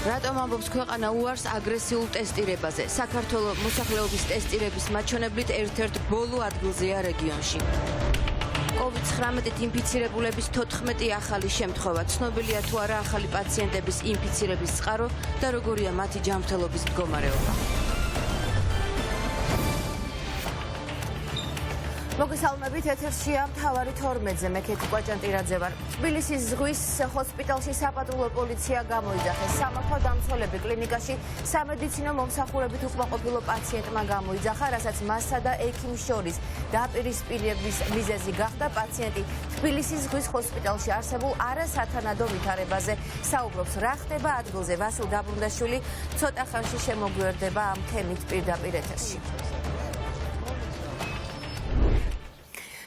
რატომ ამბობს ქვეყანა უარს აგრესიულ ტესტირებაზე? საქართველოს მოსახლეობის ტესტირების მაჩვენებლით ერთ-ერთ ბოლო ადგილზეა რეგიონში. COVID-19-ით ინფიცირებულების 14 ახალი შემთხვევა. ცნობილია თუ არა ახალი პაციენტების ინფიცირების წყარო და როგორია მათი ჯანმრთელობის მდგომარეობა. მოგესალმებით, ეთერშია მთავარი 12-ზე, მე კეთი კვაჭანტირაძე ვარ. თბილისის ზღვის ჰოსპიტალში საპატრულო პოლიცია გამოიძახეს. სამართვა დამცველები კლინიკაში სამედიცინო მომსახურებით უკმაყოფილო პაციენტმა გამოიძახა, რასაც მასსა და ექიმს შორის დაპირისპირების მიზეზი გახდა. პაციენტი თბილისის ზღვის ჰოსპიტალში არსებულ არასათანადო ვითარებაზე საუბრობს. რა ხდება ადგილზე? ვასილ დაბრუნდაშვილი ცოტა ხანში შემოგვიერთდება ამ თემით პირდაპირ ეთერში.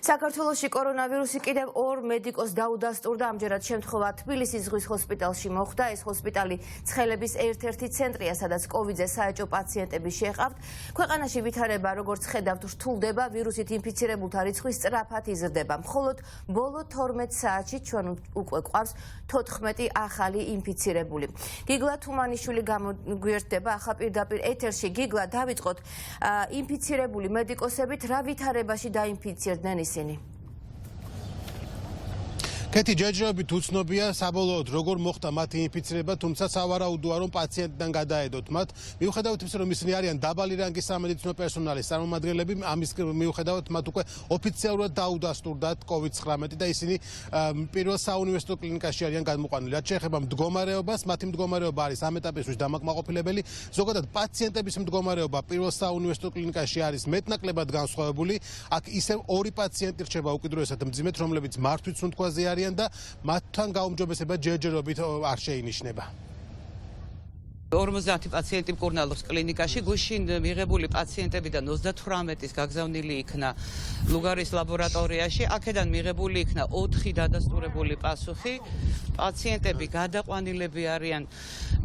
საქართველოში კორონავირუსი კიდევ 2 მედიკოს დაუდასტურდა. ამჯერად შემთხვევა თბილისის ზღვის ჰოსპიტალში მოხდა. ეს ჰოსპიტალი ცხელების ერთ-ერთი ცენტრია, სადაც COVID-ზე საეჭვო პაციენტები შეჰყავთ. ქვეყანაში ვითარება, როგორც ხედავთ, რთულდება, ვირუსით ინფიცირებულთა რიცხვი სწრაფად იზრდება. მხოლოდ ბოლო 12 საათში ჩვენ უკვე გვყავს 14 ახალი ინფიცირებული. გიგლა თუმანიშვილი გამოგვიერთდება ახლა პირდაპირ ეთერში. გიგლა, დავიწყოთ ინფიცირებული მედიკოსებით რა ვითარებაში დაინფიცირდნენ ისინი? კეთი ჯერჯერობით უცნობია საბოლოოდ როგორ მოხდა მათი ინფიცირება, თუმცა სავარაუდოა რომ პაციენტიდან გადაედოთ მათ. მიუხედავად იმისა, რომ ისინი არიან დაბალი რანგის სამედიცინო პერსონალის წარმომადგენლები, ამის მიუხედავად მათ უკვე ოფიციალურად დაუდასტურდათ COVID-19 და ისინი პირველ საუნივერსიტეტო კლინიკაში არიან გადმოყვანილი. რაც შეეხება მდგომარეობას, მათი მდგომარეობა არის ამ ეტაპისთვის დამაკმაყოფილებელი. ზოგადად პაციენტების მდგომარეობა პირველ საუნივერსიტეტო კლინიკაში არის მეტნაკლებად განსხვავებული. აქ ისევ 2 პაციენტი რჩება უკიდურესად მძიმედ, რომლებიც მართვის სუნთქვაზე არიან და მათთან გაუმჯობესება ჯერჯერობით არ შეინიშნება. 50 პაციენტი მკურნალობს კლინიკაში. გუშინ მიღებული პაციენტებიდან 38-ის გაგზავნილი იქნა ლუგარის ლაბორატორიაში. აქედან მიღებული იქნა 4 დადასტურებული პასუხი. პაციენტები გადაყვანილები არიან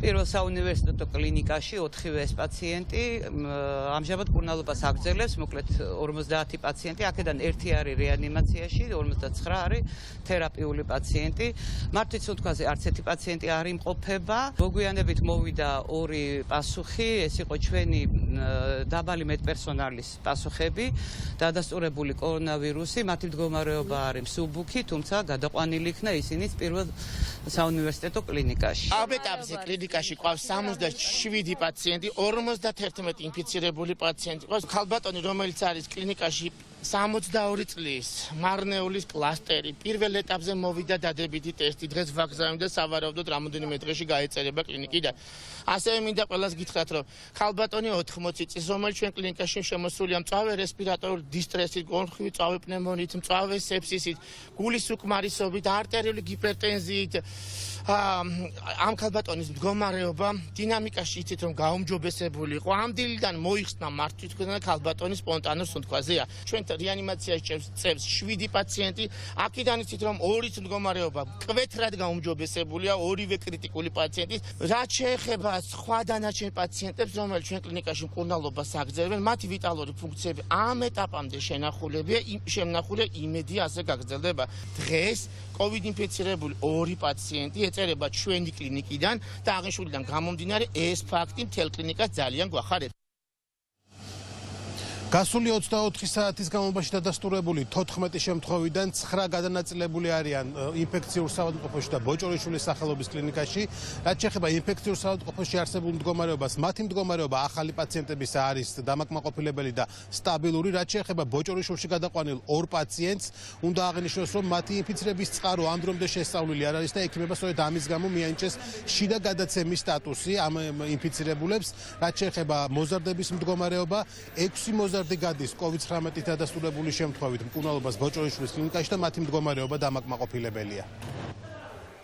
პირველ საუნივერსიტეტო კლინიკაში, 4-ვე ეს პაციენტი. ამჟამად მკურნალობას აგრძელებს, მოკლედ 50 პაციენტი. აქედან 1 არის რეანიმაციაში, 49 არის თერაპიული პაციენტი. მართვის სუნთქვაზე არც ერთი პაციენტი არ იმყოფება. მოგვიანებით მოვიდა 2 პასუხი, ეს იყო ჩვენი დაბალი მედპერსონალის პასუხები, დადასტურებული კორონავირუსი, მათი მდგომარეობა არის მსუბუქი, თუმცა გადაყვანილი იქნა ისინი პირველ საუნივერსიტეტო კლინიკაში. ამ ეტაპზე კლინიკაში ყავს 67 პაციენტი, 51 ინფიცირებული პაციენტი ყავს. ქალბატონი, რომელიც არის კლინიკაში 62 წლის მარნეულის კლასტერი, პირველ ეტაპზე მოვიდა დადებითი ტესტი, დღეს ვაგზავნდა სავარაუდოდ რამოდენიმე დღეში გაეწერება კლინიკიდან. ასევე მინდა ყველას გითხრათ, რომ ქალბატონი 80 წლის, რომელიც ჩვენ კლინიკაში შემოსულია მწვავე რესპირატორული დისტრესით, გონხივი მწვავე პნევმონიით, მწვავე სეფსისით, გულის უკმარისობით, არტერიული ჰიპერტენზიით. ამ ქალბატონის მდგომარეობა დინამიკაში იცით რომ გაუმჯობესებული იყო. ამ დილიდან მოიხსნა მართვის და ქალბატონის სპონტანურ სუნთქვაზეა. ჩვენ რეანიმაციაში წევს 7 პაციენტი. აქედან იცით რომ 2-ის მდგომარეობა მკვეთრად გაუმჯობესებულია, 2-ვე კრიტიკული პაციენტი. რაც შეეხება სხვა დანარჩენ პაციენტებს, რომელიც ჩვენ კლინიკაში მკურნალობას აგრძელებენ, მათი ვიტალური ფუნქციები ამ ეტაპამდე შემნახულია, იმედია ასე გაგრძელდება. დღეს COVID ინფიცირებული 2 პაციენტი ეწერება ჩვენი კლინიკიდან და აღნიშნულიდან გამომდინარე ეს ფაქტი მთელ კლინიკას ძალიან გვახარებს. გასული 24 საათის განმავლობაში დადასტურებული 14 შემთხვევიდან 9 გადანაწილებული არიან ინფექციურ საავადმყოფოში და ბოჭორიშვილის სახელობის კლინიკაში. რაც შეეხება ინფექციურ საავადმყოფოში არსებულ მდგომარეობას, მათი მდგომარეობა ახალი პაციენტებისა არის დამაკმაყოფილებელი და სტაბილური. რაც შეეხება ბოჭორიშვილში გადაყვანილ 2 პაციენტს, უნდა აღინიშნოს, რომ მათი ინფიცირების წყარო ამ დრომდე შესწავლილი არ არის და ექიმებმა სწორედ ამის გამო მიანიჭეს შიდა გადაცემის სტატუსი ამ ინფიცირებულებს. რაც შეეხება მოზარდების მდგომარეობა, 6 მოზარდი გადის COVID-19-ით დადასტურებული შემთხვევით მკურნალობას ბოჭორიშვილის კლინიკაში და მათი მდგომარეობა დამაკმაყოფილებელია.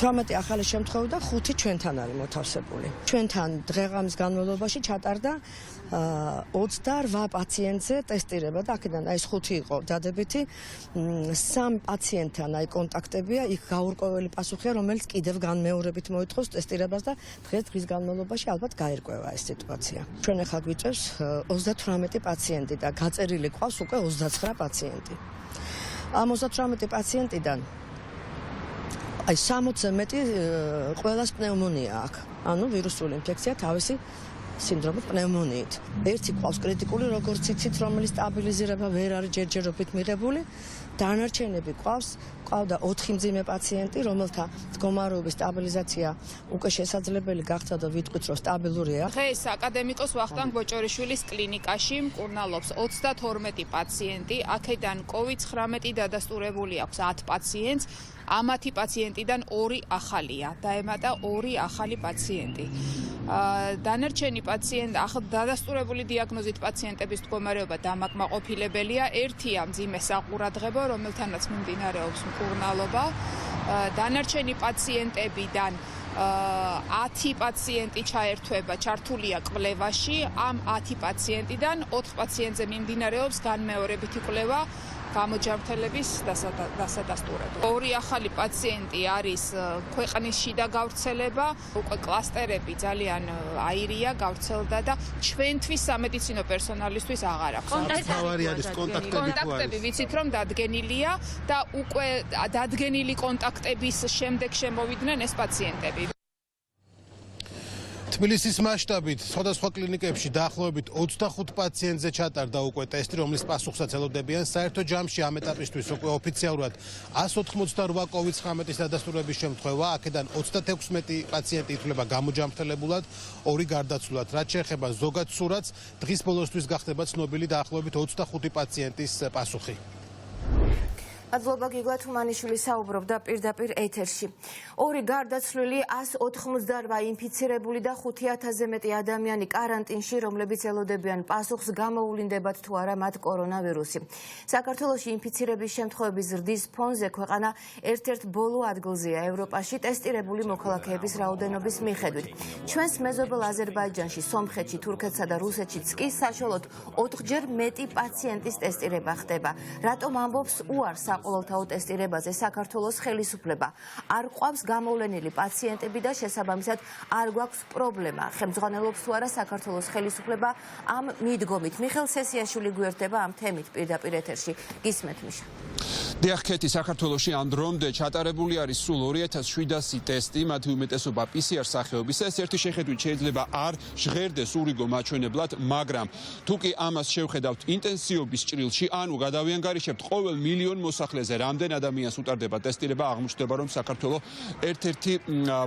18 ახალი შემთხვევა და 5 ჩვენთან არის მოთავსებული. ჩვენთან დღეღამის განმავლობაში ჩატარდა 28 პაციენტზე ტესტირება და აქედან ეს 5 იყო დადებითი. 3 პაციენტთან აი კონტაქტებია, იქ გაურკვეველი პასუხია, რომელიც კიდევ განმეორებით მოითხოვს ტესტირებას და დღის განმავლობაში ალბათ გაირკვევა ეს სიტუაცია. ჩვენ ახლა გვიწევს 38 პაციენტი და გაწერილი ყავს უკვე 29 პაციენტი. ამ 38 პაციენტიდან აი 60-ზე მეტი ყველას პნევმონია აქვს. ანუ ვირუსული ინფექცია თავისი სინდრომით პნევმონიით. ერთი ყავს კრიტიკული, როგორც იცით, რომელიც სტაბილიზირება ვერ არის ჯერჯერობით მიღებული. დანარჩენები ყავდა 4 მძიმე პაციენტი, რომელთა მდგომარეობის სტაბილიზაცია უკვე შესაძლებელი გახდა და ვიტყვით, რომ სტაბილურია. დღეს აკადემიკოს ვახტანგ ბოჭორიშვილის კლინიკაში მკურნალობს 32 პაციენტი, აქედან COVID-19 დადასტურებული აქვს 10 პაციენტს. ამ 10 პაციენტიდან 2 ახალია, დაემატა 2 ახალი პაციენტი. დანარჩენი დადასტურებული დიაგნოზით პაციენტების მდგომარეობა დამაკმაყოფილებელია. ერთია მძიმე საყურადღებო, რომელთანაც მიმდინარეობს მკურნალობა. დანარჩენი პაციენტებიდან 10 პაციენტი ჩართულია კვლევაში. ამ 10 პაციენტიდან 4 პაციენტზე მიმდინარეობს განმეორებითი კვლევა გამოჯანმრთელების დასადასტურებლად. 2 ახალი პაციენტი არის ქვეყნის შიდა გავრცელება, უკვე კლასტერები ძალიან აირია, გავრცელდა და ჩვენთვის სამედიცინო პერსონალისთვის აღარ აქვს. მთავარი არის კონტაქტები ვიცით რომ დადგენილია და უკვე დადგენილი კონტაქტების შემდეგ შემოვიდნენ ეს პაციენტები. თბილისის მასშტაბით სხვადასხვა კლინიკებში დაახლოებით 25 პაციენტზე ჩატარდა უკვე ტესტი, რომლის პასუხსაც ელოდებიან. საერთო ჯამში ამ ეტაპისთვის უკვე ოფიციალურად 188 COVID-19 დადასტურების შემთხვევა, აქედან 36 პაციენტი ითვლება გამოჯანმრთელებულად, 2 გარდაცვლილად. რაც შეეხება ზოგად სურათს, დღის ბოლოსთვის გახდება ცნობილი დაახლოებით 25 პაციენტის პასუხი. მადლობა გიგო თუმანიშვილი საუბრობდა პირდაპირ ეთერში. 2 გარდაცვლილი, 188 ინფიცირებული და 5000-ზე მეტი ადამიანი კარანტინში, რომლებიც ელოდებიან პასუხს გამოუვლინდებათ თუ არა მათ კორონავირუსი. საქართველოში ინფიცირების შემთხვევების ზრდის ფონზე ქვეყანა ერთ-ერთ ბოლო ადგილზეა ევროპაში ტესტირებული მოქალაქეების რაოდენობის მიხედვით. ჩვენს მეზობელ აზერბაიჯანში, სომხეთში, თურქეთსა და რუსეთშიც კი საშუალოდ 4-ჯერ მეტი პაციენტის ტესტირება ხდება. რატომ ამბობს უარს ყოველთაო ტესტირებაზე საქართველოს ხელისუფლება? არ ყვავს გამოვლენილი პაციენტები და შესაბამისად არ გვაქვს პრობლემა. ხელმძღვანელობს თუ არა საქართველოს ხელისუფლება ამ მიდგომით? მიხელ სესიაშვილი გვერდება ამ თემით პირდაპირ ეთერში. გისმენთ მიშა. დიახქეთი საქართველოში ამ დრომდე ჩატარებული არის სულ 2700 ტესტი, მათი უმეტესობა PCR სახეობის. ეს ერთი შეხედვით შეიძლება არ ჟღერდეს ურიგო მაჩვენებლად, მაგრამ თუ კი ამას შევხედავთ ინტენსივობის ჭრილში, ანუ გადავიანგარიშებთ ყოველ მილიონ მოსახლეზე რამდენ ადამიანს უტარდება ტესტირება, აღმოჩნდება რომ საქართველო ერთ-ერთი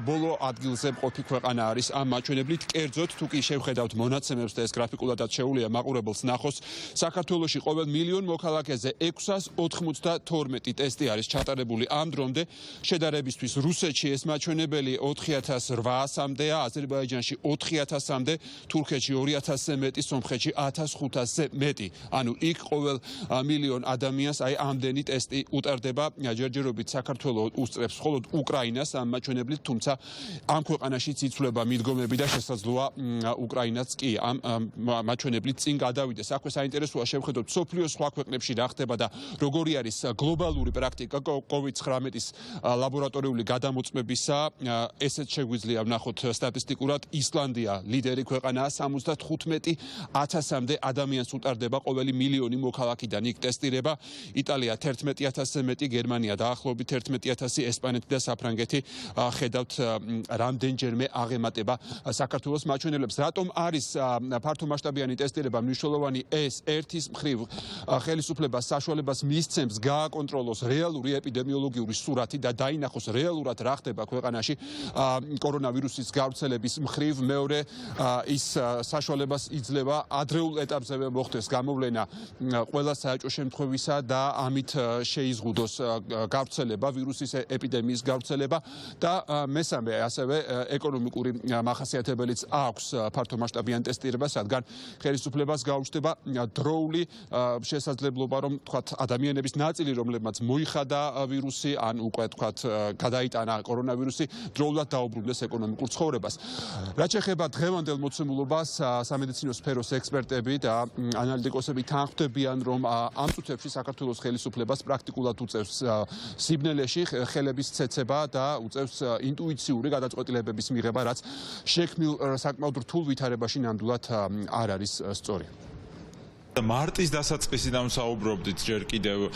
ბოლო ადგილზე მყოფი ქვეყანა არის ამ მაჩვენებლით. კერძოდ თუ კი შევხედავთ მონაცემებს და ეს გრაფიკულადაც შეუძლია მაყურებელს ნახოს, საქართველოში ყოველ მილიონ მოქალაქეზე 692 ტესტი არის ჩატარებული ამ დრომდე. შედარებისთვის რუსეთში ეს მაჩვენებელი 4800-მდეა, აზერბაიჯანში 4000-მდე, თურქეთში 2000-ზე მეტი, სომხეთში 1500-ზე მეტი. ანუ იქ ყოველ მილიონ ადამიანს აი ამდენი ტესტი უტარდება. ჯერჯერობით საქართველოს უსწრებს მხოლოდ უკრაინას ამ მაჩვენებლით, თუმცა ამ ქვეყანაშიც იცვლება მიდგომები და შესაძლოა უკრაინაც კი ამ მაჩვენებლით წინ გადავიდეს. აქვე საინტერესოა შევხედოთ სოფლიოს სხვა ქვეყნებში რა ხდება და როგორი არის გლობალური პრაქტიკა COVID-19-ის ლაბორატორიული გადამოწმებისა. ესეც შეგვიძლია ვნახოთ სტატისტიკურად. ისლანდია ლიდერი ქვეყანაა, 75,000-მდე ადამიანს უტარდება ყოველი მილიონი მოქალაქიდან იქ ტესტირება. იტალია 11,000-ზე მეტი, გერმანია დაახლოებით 11,000, ესპანეთი და საფრანგეთი ხედავთ რამდენჯერმე აღემატება საქართველოს მაჩვენებლებს. რატომ არის ფართომასშტაბიანი ტესტირება მნიშვნელოვანი? ეს ერთის მხრივ ხელისუფლებას საშუალებას მისცემს გააკონტროლოს რეალური ეპიდემიოლოგიური სურათი და დაინახოს რეალურად რა ხდება ქვეყანაში კორონავირუსის გავრცელების მხრივ. მეორე ის საშუალებას იძლევა ადრეულ ეტაპზევე მოხდეს გამოვლენა ყველა საეჭვო შემთხვევისა და ამით შეიზღუდოს გავრცელება, ვირუსის ეპიდემიის გავრცელება და მესამე ასევე ეკონომიკური მახასიათებელიც აქვს ფართომასშტაბიან ტესტირებას, რადგან ხელისუფლებას გაუჩნდება დროული შესაძლებლობა, რომ თქვათ ადამიანების ნაწილი, რომლებმაც მოიხადა ვირუსი, ან უკვე თქვათ გადაიტანა კორონავირუსი, დროულად დაუბრუნდეს ეკონომიკურ ცხოვრებას. რაც შეეხება დღევანდელ მოცემულობას, სამედიცინო სფეროს ექსპერტები და ანალიტიკოსები თანხმდებიან, რომ ამ წუთებში საქართველოს ხელისუფლებას პრაქტიკულად უწევს სიბნელეში ხელების ცეცება და უწევს ინტუიციური გადაწყვეტილებების მიღება, რაც შექმნილ საკმაოდ რთულ ვითარებაში ნამდვილად არ არის სწორი. მარტის დასაწყისიდან ვსაუბრობდით ჯერ კიდევ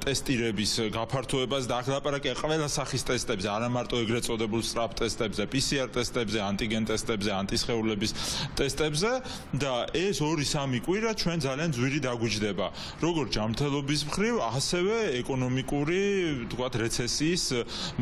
ტესტირების გაფართოებას და აღლაპარაკია ყველა სახის ტესტებზე, არა მარტო ეგრეთ წოდებულ სწრაფ ტესტებზე, PCR ტესტებზე, ანტიგენ ტესტებზე, ანტისხეულების ტესტებზე და ეს 2-3 კვირა ჩვენ ძალიან ძვირი დაგვიჯდება. როგორც ჯანმრთელობის მხრივ, ასევე ეკონომიკური, თქვათ, რეცესიის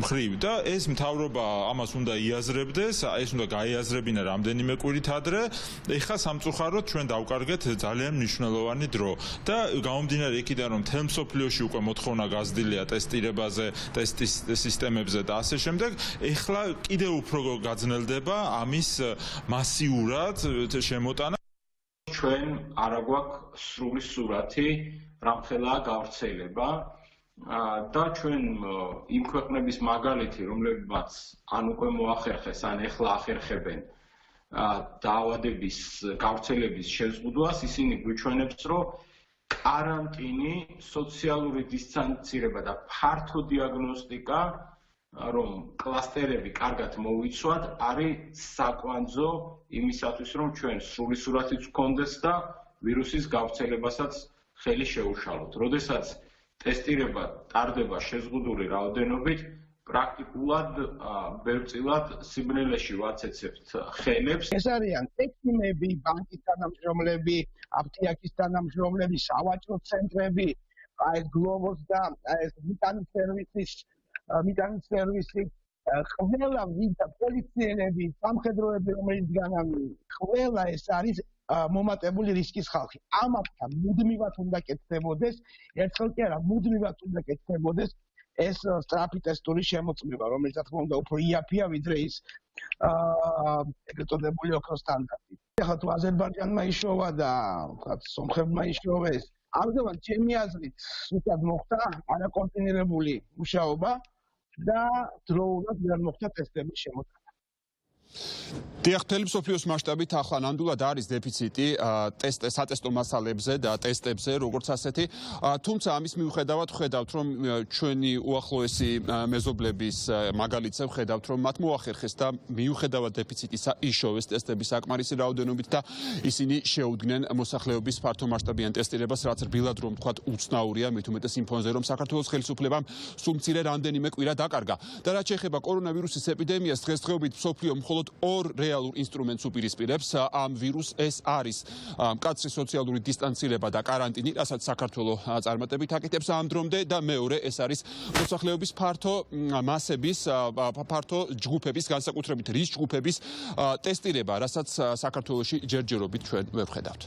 მხრივ და ეს მთავრობა ამას უნდა იაზრებდეს, ეს უნდა გაიაზრებინა რამდენიმე კვირით ადრე. ეხლა სამწუხაროდ ჩვენ დავკარგეთ ძალიან მნიშვნელოვანი დრო და გამომდინარე იქიდან რომ მთელ მსოფლიოში უკვე მოთხოვნა გაზრდილია ტესტირებაზე, ტესტის სისტემებზე და ასე შემდეგ, ეხლა კიდევ უფრო გაძნელდება ამის მასიურად შემოტანა. ჩვენ არ გვაქვს სრული სურათი რამხელაა გავრცელება და ჩვენ იმ ქვეყნების მაგალითი, რომლებიც ან უკვე მოახერხეს, ან ეხლა ახერხებენ დაავადების გავრცელების შეზღუდვას, ისინი გვიჩვენებს, რომ каранტინი, სოციალური დისტანცირება და ფართო დიაგნოსტიკა, რომ კლასტერები კარგად მოვიცვათ, არის საკვანძო იმისათვის, რომ ჩვენ სრული სურათიც გქონდეს და ვირუსის გავრცელებასაც ხელი შეუშალოთ. როდესაც ტესტირება ტარდება შეზღუდული რაოდენობით, პრაქტიკულად ბევრწილად სიბნელეში ვაცეცებთ ხელებს. ეს არიან ექიმები, ბანკის თანამშრომლები, აფთიაქის თანამშრომლები, სავაჭრო ცენტრები, ეს გლობოს და ეს მიტანის სერვისი, ყველა პოლიციელები, სამხედროები, რომელიცგან ყველა ეს არის მომატებული რისკის ხალხი. ამათთან მუდმივად უნდა კეთდებოდეს, ერთხელ კი არა, მუდმივად უნდა კეთდებოდეს ეს სწრაფი ტესტური შემოწმება, რომელიც რა თქმა უნდა უფრო იაფია, ვიდრე ის ეგრეთ წოდებული ოქროს სტანდარტი. ეხლა თუ აზერბაიჯანმა იშოვა და ვთქვათ, სომხებმა იშოვეს, ამჟამად ჩემი აზრით, სულ მოხდა არაკოორდინირებული მუშაობა და დროულად ვერ მოხდა ტესტების შემოწმება. დიახ, მთელი მსოფლიოს მასშტაბით ახლა ნამდვილად არის დეფიციტი სატესტო მასალებზე და ტესტებზე, როგორც ასეთი. თუმცა ამის მიუხედავად ვხედავთ, რომ ჩვენი უახლოესი მეზობლების მაგალითზე ვხედავთ, რომ მათ მოახერხეს და მიუხედავად დეფიციტისა იშოვეს ტესტების საკმარისი რაოდენობით და ისინი შეუდგნენ მოსახლეობის ფართომასშტაბიან ტესტირებას, რაც რბილად რომ ვთქვათ, უცნაურია, მით უმეტეს იმ ფონზე, რომ საქართველოს ხელისუფლებამ სულ მცირე რამდენიმე კვირა დაკარგა. და რაც შეეხება კორონავირუსის ეპიდემიას, დღესდღეობით მსოფლიო მხოლოდ ორ რეალურ ინსტრუმენტს უპირისპირებს ამ ვირუსს, ეს არის მკაცრი სოციალური დისტანცირება და каранტინი, რასაც საქართველოს წარმატებით აკეთებს ამ დრომდე და მეორე ეს არის მოსახლეობის ფართო მასების, ფართო ჯგუფების, განსაკუთრებით რის ჯგუფების ტესტირება, რასაც საქართველოში ჯერჯერობით ჩვენ ვერ ვხედავთ.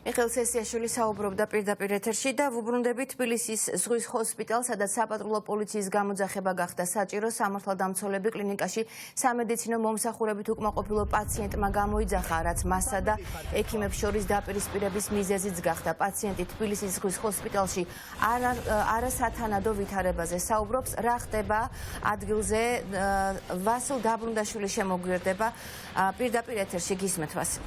მიხეილ სესიაშვილი საუბრობდა პირდაპირ ეთერში და ვუბრუნდებით თბილისის ზღვის ჰოსპიტალს, სადაც საპატრულო პოლიციის გამოძახება გახდა საჭირო. სამართალდამცველები კლინიკაში სამედიცინო მომსახურებით უკმაყოფილო პაციენტმა გამოიძახა, რაც მასსა და ექიმებს შორის დაპირისპირების მიზეზიც გახდა. პაციენტი თბილისის ზღვის ჰოსპიტალში არასათანადო ვითარებაზე საუბრობს. რა ხდება ადგილზე? ვასილ დაბრუნდაშვილი შემოგვიერთდება პირდაპირ ეთერში. გისმენთ ვასილ.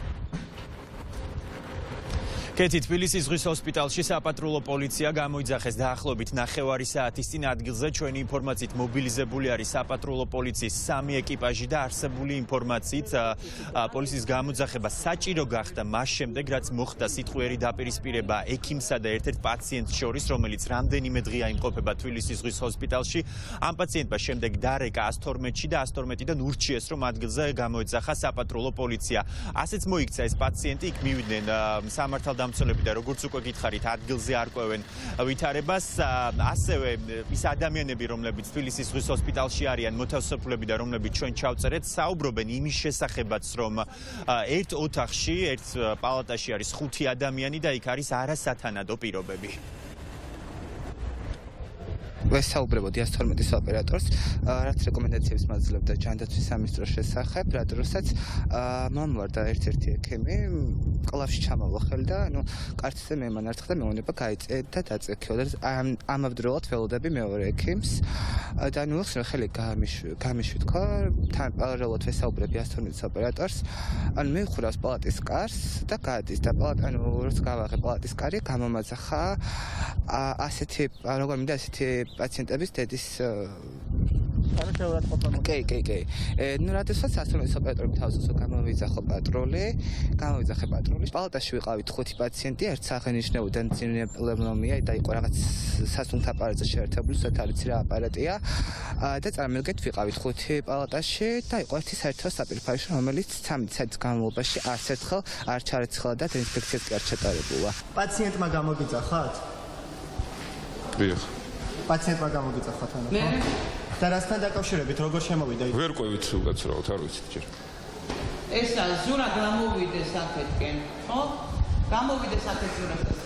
კეთი თბილისის ზღვის ჰოსპიტალში საპატრულო პოლიცია გამოიძახეს დაახლოებით 9 საათის წინ ადგილზე. ჩვენი ინფორმაციით მობილიზებული არის საპატრულო პოლიციის 3 ეკიპაჟი და არსებული ინფორმაციით პოლიციის გამოძახება საჭირო გახდა მას შემდეგ, რაც მოხდა სიტყვიერი დაპირისპირება ექიმსა და ერთ-ერთ პაციენტს შორის, რომელიც რამდენიმე დღეა იმყოფება თბილისის ზღვის ჰოსპიტალში. ამ პაციენტმა შემდეგ დარეკა 112-ში და 112-დან ურჩიეს, რომ ადგილზე გამოეძახა საპატრულო პოლიცია. ასეც მოიქცა ეს პაციენტი, იქ მივიდნენ სამართალდამცველები და როგორც უკვე გითხარით, ადგილზე არკვევენ ვითარებას. ასევე ის ადამიანები, რომლებიც თბილისის ზღვის ჰოსპიტალში არიან, მოთავსებლები და რომლებიც ჩვენ ჩავწერეთ, საუბრობენ იმის შესახებაც, რომ ერთ ოთახში, ერთ პალატაში არის 5 ადამიანი და იქ არის არასათანადო პირობები. ვესაუბრებოდი 112-ის ოპერატორს, რაც რეკომენდაციებს მაძლევდა ჯანდაცვის სამინისტროს შესახებ, რა დროსაც მომვარდა ერთ-ერთი ექიმი, კლავში ჩამოვლა ხელი და კარტზე მემანარცხა და მეუნება გაიწედა და დაწექიო და ამავდროულად ველოდები მეორე ექიმს და ხელი გამიშვიდქო, თან პარალელურად ვესაუბრები 112-ის ოპერატორს, მივხურავს პალატის კარს და გადის და როცა გავაღე პალატის კარი, გამომაძახა ასეთი, როგორ მინდა ასეთი პაციენტების დედის კი. ნუ როდესაც სასწავლებლის ოპერატორი თავისუფლება გამოვიძახო პატრული, პალატაში ვიყავით 5 პაციენტი, ერთ სახელნიშნებიდან ძინე პნევმონია და იყო რაღაც სასუნთქ აპარატზე შეერთებული, სათავიცი რა აპარატია და წარმოგიდგენთ ვიყავით 5 პალატაში და იყო ერთი საერთო საპირფარეში, რომელიც 13 საათის განმავლობაში არც ერთხელ არ ჩარეცხლა და დეინფექციაც კი არ ჩატარებულა. პაციენტმა გამოგიძახათ? დიახ. პაციენტმა გამოგიძახათ ანუ? მე და რასთან დაკავშირებით როგორ შემოვიდა? ვერ ყვევით უკაცრავად, არ ვიცით ჯერ. ესა ზურა გამოვიდეს აქეთკენ, ხო? გამოვიდეს აქეთ ზურასთან.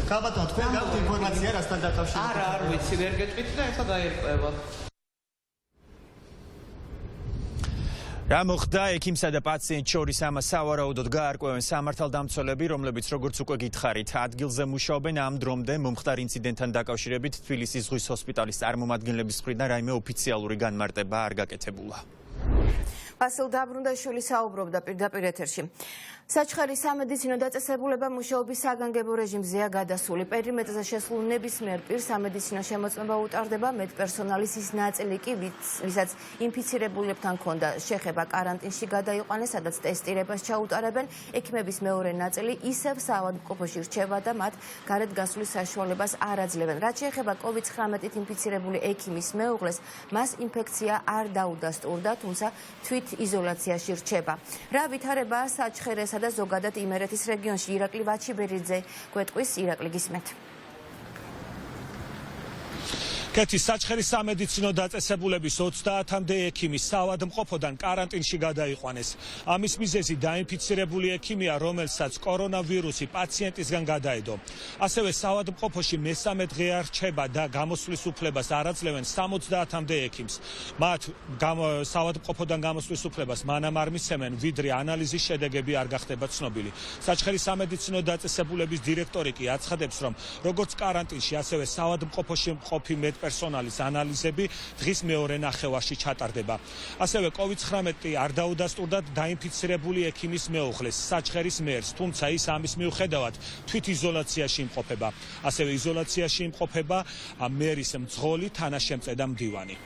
ხალბატონ, თქვენ გაქვთ ინფორმაცია რასთან დაკავშირებით? არა, არ ვიცი, ვერ გეტყვით და ეხლა გაირკვევა. რა მოხდა ექიმსა და პაციენტ შორის ამას სავარაუდოდ გაარკვევენ სამართალდამცველები, რომლებიც როგორც უკვე გითხარით, ადგილზე მუშაობენ ამ დრომდე მომხდარ ინციდენტთან დაკავშირებით თბილისის ზღვის ჰოსპიტალის წარმომადგენლების მხრიდან რაიმე ოფიციალური განმარტება არ გაკეთებულა. ვასილ დაბრუნდაშვილი საუბრობდა პირდაპირ ეთერში. საჩხერის სამედიცინო დაწესებულება მუშაობის საგანგებო რეჟიმზეა გადასული. პერიმეტრზე შესულ ნებისმიერ პირს სამედიცინო შემოწმება უტარდება, მედპერსონალის ის ნაწილი კი, ვისაც ინფიცირებულებთან ჰქონდა შეხება კარანტინში გადაიყვანეს, სადაც ტესტირებას ჩაუტარებენ. ექიმების მეორე ნაწილი ისევ საავადმყოფოში რჩება და მათ გარეთ გასვლის საშუალებას არ აძლევენ. რაც შეეხება COVID-19-ით ინფიცირებული ექიმის მეუღლეს, მას ინფექცია არ დაუდასტურდა, თუმცა თვით იზოლაციაში რჩება. რა ვითარებაა საჩხერესა და ზოგადად იმერეთის რეგიონში? ირაკლი ვაჩიბერიძე გვეტყვის. ირაკლი, გისმენთ. კეთის საჩხერის სამედიცინო დაწესებულების 30-მდე ექიმი საავადმყოფოდან კარანტინში გადაიყვანეს. ამის მიზეზი დაინფიცირებული ექიმია, რომელსაც კორონავირუსი პაციენტისგან გადაედო. ასევე საავადმყოფოში მესამე დღე არ რჩება და გამოსვლის უფლებას არ აძლევენ 70-მდე ექიმს. მათ საავადმყოფოდან გამოსვლის უფლებას მანამ არ მისცემენ, ვიდრე ანალიზის შედეგები არ გახდება ცნობილი. საჩხერის სამედიცინო დაწესებულების დირექტორი კი აცხადებს, რომ როგორც კარანტინში, ასევე საავადმყოფოში მყოფი პერსონალის ანალიზები დღის მეორე ნახევარში ჩატარდება. ასევე COVID-19 არ დაუდასტურდა დაინფიცირებული ექიმის მეუღლეს საჩხერის მერს, თუმცა ის ამის მიუხედავად თვით იზოლაციაში იმყოფება. ასევე იზოლაციაში იმყოფება მერის მძღოლი თანაშემწე და მდივანი.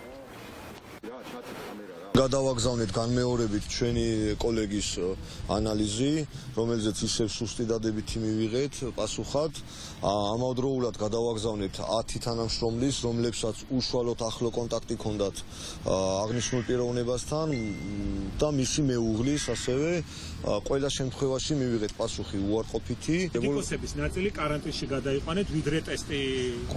გადავაგზავნეთ განმეორებით ჩვენი კოლეგის ანალიზი, რომელზეც ისევ სუსტი დადებითი მივიღეთ პასუხად. ამავდროულად გადავაგზავნეთ 10 თანამშრომლის, რომლებსაც უშუალოდ ახლო კონტაქტი ჰქონდათ აღნიშნულ პიროვნებასთან და მისი მეუღლის, ასევე ყველა შემთხვევაში მივიღეთ პასუხი უარყოფითი. მედიკოსების ნაწილი კარანტინში გადაიყვანეთ, ვიდრე ტესტი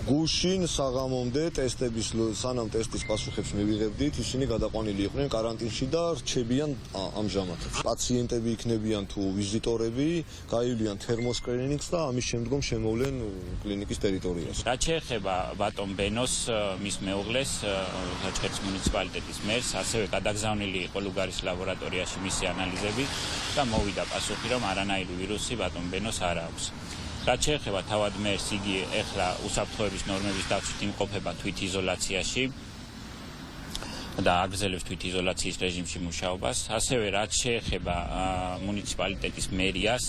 გუშინ საღამომდე ტესტების სანამ ტესტის პასუხებს მივიღებდით, ისინი გადაყვანილი იყვნენ карантинში და რჩებიან ამჟამად. პაციენტები იქნებიან თუ ვიზიტორები, გაივლიან თერმოსკრინინგს და ამის შემდგომ შემოვლენ კლინიკის ტერიტორიაზე. რაც შეეხება ბატონ ბენოს, მის მეუღლეს, საჩხერის მუნიციპალიტეტის მერს, ასევე გადაგზავნილი იყო ლუგარის ლაბორატორიაში მისი ანალიზები და მოვიდა პასუხი, რომ არანაირი ვირუსი ბატონ ბენოს არ აქვს. რაც შეეხება თავად მერს, იგი ეხლა უსაფრთხოების ნორმების დაცვით იმყოფება თვითიზოლაციაში და აგრძელებს თვითიზოლაციის რეჟიმში მუშაობას. ასევე რაც შეეხება მუნიციპალიტეტის მერიას,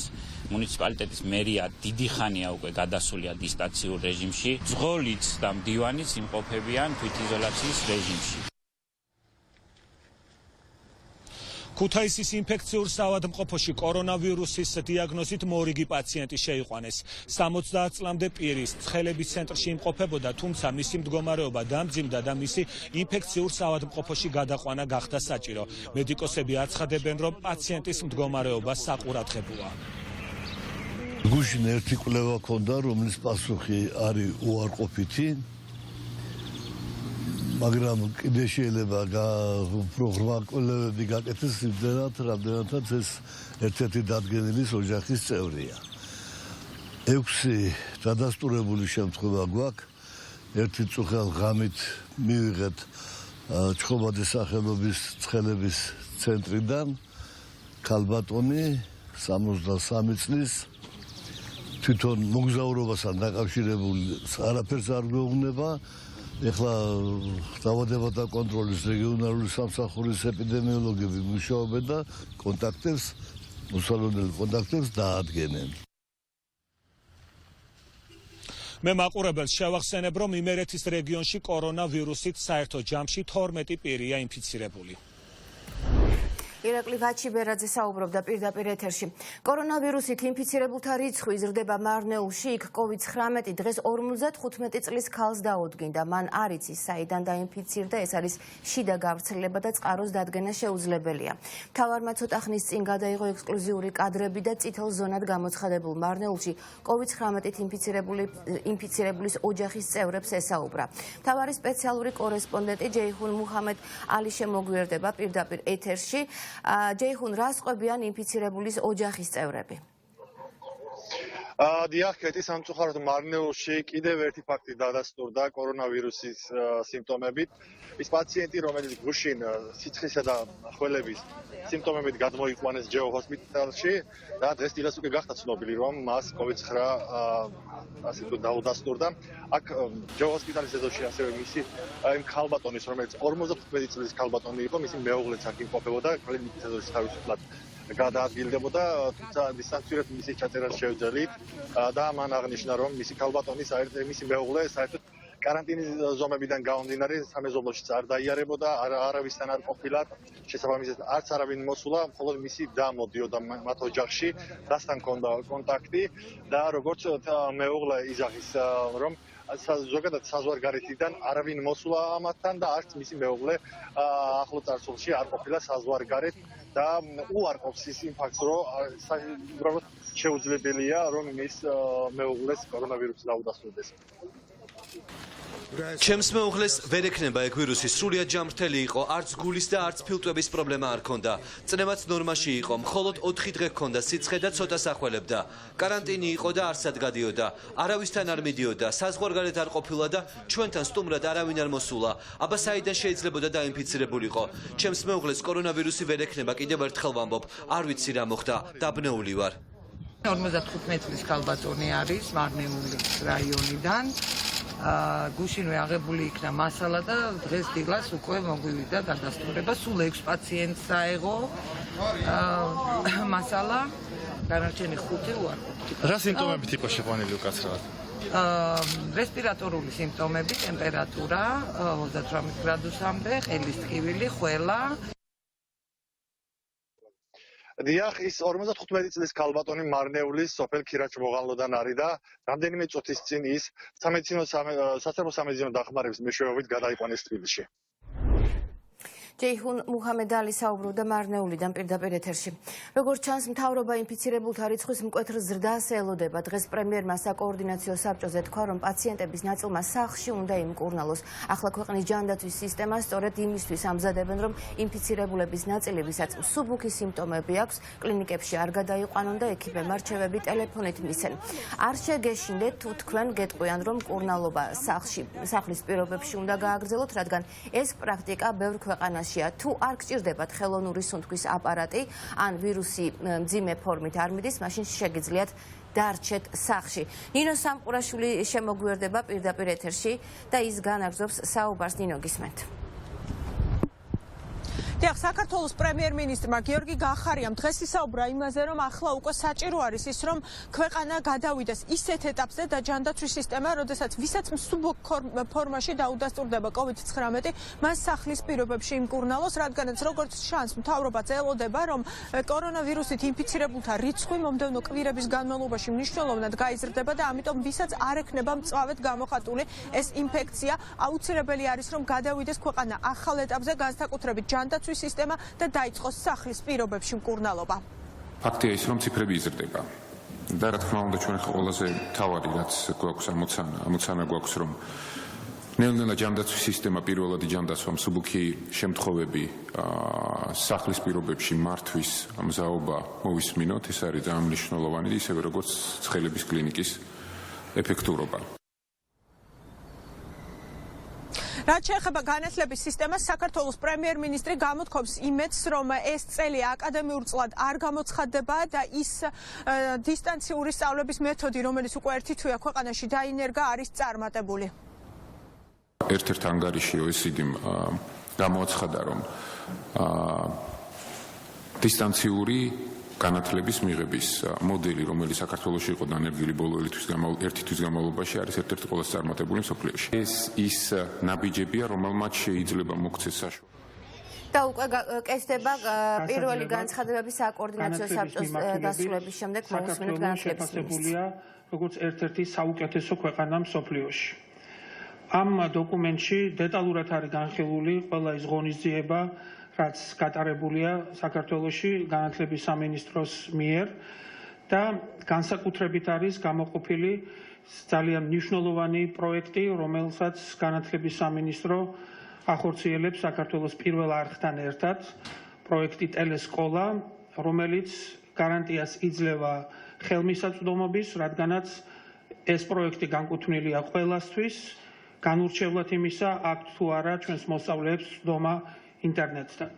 მუნიციპალიტეტის მერია დიდი ხანია უკვე გადასულია დისტანციურ რეჟიმში. მძღოლიც და მდივანიც იმყოფებიან თვითიზოლაციის რეჟიმში. ქუთაისის ინფექციურ საავადმყოფოში კორონავირუსის დიაგნოზით მორიგი პაციენტი შეიყვანეს. 70 წლამდე პირის ცხელების ცენტრში იმყოფებოდა, თუმცა მისი მდგომარეობა დამძიმდა და მისი ინფექციურ საავადმყოფოში გადაყვანა გახდა საჭირო. მედიკოსები აცხადებენ, რომ პაციენტის მდგომარეობა საყურადღებოა. გუშინ ერთი კვლევა ჰქონდა, რომლის პასუხი არის უარყოფითი. მაგრამ კიდე შეიძლება პროგრამა კვლევები გაკეთდეს იმდენად, რამდენადაც ეს ერთ-ერთი დადგენილის ოჯახის წევრია. 6 დადასტურებული შემთხვევა გვაქვს. ერთი წუხელ ღამით მივიღეთ ჩხობადის სახელობის ცხელების ცენტრიდან ქალბატონი 63 წლის თვითონ მოგზაურობასთან დაკავშირებული არაფერს არ გვეუბნება. ეხლა დაავადებათა კონტროლის რეგიონალური სამსახურის ეპიდემიოლოგები მუშაობენ და კონტაქტებს, მოსალოდნელ კონტაქტებს დაადგენენ. მე მაყურებელს შევახსენებ, რომ იმერეთის რეგიონში კორონავირუსით საერთო ჯამში 12 პირია ინფიცირებული. ირაკლი ვაჩიბერაძე საუბრობდა პირდაპირ ეთერში. კორონავირუსით ინფიცირებულთა რიცხვი იზრდება მარნეულში, იქ COVID-19 დღეს 55 წლის ქალს დაუდგინდა. მან არ იცის საიდან დაინფიცირდა, ეს არის შიდა გავრცელება და წყაროს დადგენა შეუძლებელია. მთავარმა ცოტა ხნის წინ გადაიღო ექსკლუზიური კადრები და წითელ ზონად გამოცხადებულ მარნეულში COVID-19-ით ინფიცირებულის ოჯახის წევრებს ესაუბრა. მთავარი სპეციალური კორესპონდენტი ჯეიჰუნ მუჰამედ ალი შემოგვიერთდება პირდაპირ ეთერში. ჯეიჰუნ, რას ყვებიან ინფიცირებულის ოჯახის წევრები? დიახ, კეთი, სამწუხაროდ მარნეულში კიდევ ერთი ფაქტი დადასტურდა კორონავირუსის სიმპტომებით. ის პაციენტი, რომელიც გუშინ სიცხისა და ხველების სიმპტომებით გადმოიყვანეს ჯეო ჰოსპიტალში და დღეს დილას უკვე გახდა ცნობილი, რომ მას COVID-19 ასე თუ დაუდასტურდა. აქ ჯეო ჰოსპიტალის ეზოში ასევე მისი იმ ქალბატონის, რომელიც 55 წლის ქალბატონი იყო, მისი მეუღლეც აქ იმყოფებოდა, კლინიკის ეზოში თავისუფლად გადაადგილდებოდა, თუმცა დისტანციურად მისი ჩაწერას შევძელით და მან აღნიშნა, რომ მისი ქალბატონი, მისი მეუღლე საერთოდ карантиნის ზომებიდან გამომდინარე სამეზობლოშიც არ დაიარებოდა, არავისთან არ ყოფილა, შესაბამისად არც არავინ მოსულა, მხოლოდ მისი და მოდიოდა მათ ოჯახში, დასთან ჰქონდა კონტაქტი და როგორც მეუღლე იძახის, რომ ზოგადად საზღვარგარეთიდან არავინ მოსულა ამათთან და არც მისი მეუღლე ახლო წარსულში არ ყოფილა საზღვარგარეთ და უარყოფს ის იმ ფაქტს, რომ უბრალოდ შეუძლებელია, რომ მის მეუღლეს კორონავირუსი დაუდასტურდეს. ჩემს მეუღლეს ვერ ექნება ეგ ვირუსი, სრულიად ჯამრთელი იყო, არც გულის და არც ფილტვების პრობლემა არ ჰქონდა. წნევაც ნორმაში იყო, მხოლოდ 4 დღე ჰქონდა სიცხე და ცოტა სახველებდა. карантиნი იყო და არსად გადიოდა. არავისთან არ მიდიოდა, საზღვარგარეთ არ ყოფილა და ჩვენთან სტუმრად არავინ არ მოსულა. აბა საიდან შეიძლებოდა დაინფიცირებულიყო? ჩემს მეუღლეს კორონავირუსი ვერ ექნება, კიდევ ერთხელ ვამბობ, არ ვიცი რა მოხდა, დაბნეული ვარ. 55 წლის ქალბატონი არის მარნეულის რაიონიდან. გუშინვე აღებული იქნა მასალა და დღეს დილას უკვე მოგვივიდა გადასტურება. სულ 6 პაციენტს აეღო მასალა, დანარჩენი 5 უარყოფით. რა სიმპტომებით იყო შეყვანილი უკაცრავად? რესპირატორული სიმპტომები, ტემპერატურა 38 გრადუსამდე, ყელის ტკივილი, ხველა. დიახ, ის 55 წლის ქალბატონი მარნეულის სოფელ ქირაჩმოღალოდან არის და რამდენიმე წუთის წინ ის სასწავლო სამედიცინო დახმარების მეშვეობით გადაიყვანეს თბილისში. ჯეიჰუნ მუჰამედ ალი საუბრობდა მარნეულიდან პირდაპირ ეთერში. როგორც ჩანს, მთავრობა ინფიცირებულთა რიცხვის მკვეთრ ზრდას ელოდება. დღეს პრემიერმა საკოორდინაციო საბჭოზე თქვა, რომ პაციენტების ნაწილმა სახლში უნდა იმკურნალოს. ახლა ქვეყნის ჯანდაცვის სისტემა სწორედ იმისთვის ამზადებენ, რომ ინფიცირებულების ნაწილი, ვისაც მსუბუქი სიმპტომები აქვს, კლინიკებში არ გადაიყვანონ და ექიმებმა მარჩევები ტელეფონით მისცენ. არ შეგეშინდეთ, თუ თქვენ გეტყვიან, რომ მკურნალობა სახლის პირობებში უნდა გააგრძელოთ, რადგან ეს პრაქტიკა ბევრ ქვეყანაში თუ არ გჭირდებათ ხელოვნური სუნთქვის აპარატი ან ვირუსი მძიმე ფორმით არ მიდის, მაშინ შეგიძლიათ დარჩეთ სახლში. ნინო სამყურაშვილი შემოგვიერთდება პირდაპირ ეთერში და ის განაგრძობს საუბარს. ნინო, გისმენთ. დიახ, საქართველოს პრემიერ-მინისტრმა გიორგი გახარიამ დღეს ისაუბრა იმაზე, რომ ახლა უკვე საჭირო არის ის, რომ ქვეყანა გადავიდეს ისეთ ეტაპზე და ჯანდაცვის სისტემა, როდესაც ვისაც მსუბუქ ფორმაში დაუდასტურდება COVID-19, მას სახლის პირობებში იმკურნალოს, რადგანაც როგორც ჩანს, მთავრობაც ელოდება, რომ კორონავირუსით ინფიცირებულთა რიცხვი მომდევნო კვირების განმავლობაში მნიშვნელოვნად გაიზრდება და ამიტომ ვისაც არ ექნება მწვავედ გამოხატული ეს ინფექცია, აუცილებელი არის, რომ გადავიდეს ქვეყანა ახალ ეტაპზე, განსაკუთრებით ჯანდაცვის სისტემა და დაიწყოს სახლის პირობებში მკურნალობა. ფაქტია ის, რომ ციფრები იზრდება. და რა თქმა უნდა, ჩვენ ყველაზე მთავარი რაც გვაქვს ამოცანა გვაქვს, რომ ნელ-ნელა ჯანდაცვის სისტემა პირველადი ჯანდაცვა მსუბუქი შემთხვევები სახლის პირობებში მართვის მზაობა მოვისმინოთ, ეს არის ძალიან მნიშვნელოვანი, ისევე როგორც ცხელების კლინიკის ეფექტურობა. რაც შეეხება განათლების სისტემას, საქართველოს პრემიერ-მინისტრი გამოთქვამს იმედს, რომ ეს წელი აკადემიურ წლად არ გამოცხადდება და ის დისტანციური სწავლების მეთოდი, რომელიც უკვე ერთი თვეა ქვეყანაში დაინერგა, არის წარმატებული. ერთ-ერთ ანგარიში OECD-მ გამოაცხადა, რომ დისტანციური განათლების მიღების მოდელი, რომელიც საქართველოში იყო დანერგილი ბოლო ერთი თვის განმავლობაში, არის ერთ-ერთი ყველაზე წარმატებული მსოფლიოში. ეს ის ნაბიჯებია, რომელმაც შეიძლება მოგცეს საშუალება. და უკვე კეთდება პირველი განცხადებების საკოორდინაციო საბჭოს დასრულების შემდეგ მოусმინეთ განათლების მინისტრს. როგორც ერთ-ერთი საუკეთესო ქვეყანა მსოფლიოში. ამ დოკუმენტში დეტალურად არის განხილული ყველა ის ღონისძიება, რაც გატარებულია საქართველოში განათლების სამინისტროს მიერ და განსაკუთრებით არის გამოყოფილი ძალიან მნიშვნელოვანი პროექტი, რომელსაც განათლების სამინისტრო ახორციელებს საქართველოს პირველ არხთან ერთად, პროექტი ტელესკოლა, რომელიც გარანტიას იძლევა ხელმისაწვდომობის, რადგანაც ეს პროექტი განკუთვნილია ყველასთვის, განურჩევლად იმისა, აქვთ თუ არა ჩვენს მოსწავლეებს სხდომა ინტერნეტთან.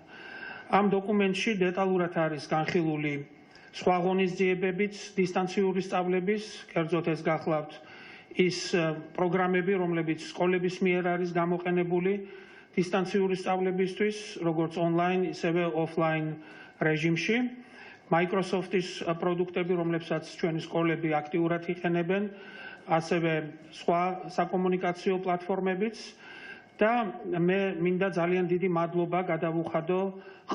ამ დოკუმენტში დეტალურად არის განხილული სხვა ღონისძიებებიც, დისტანციური სწავლების, კერძოდ ეს გახლავთ ის პროგრამები, რომლებიც სკოლების მიერ არის გამოყენებული დისტანციური სწავლებისთვის, როგორც ონლაინ, ისევე ოფლაინ რეჟიმში. Microsoft-ის პროდუქტები, რომლებსაც ჩვენი სკოლები აქტიურად იყენებენ, ასევე სხვა საკომუნიკაციო პლატფორმებიც და მე მინდა ძალიან დიდი მადლობა გადავუხადო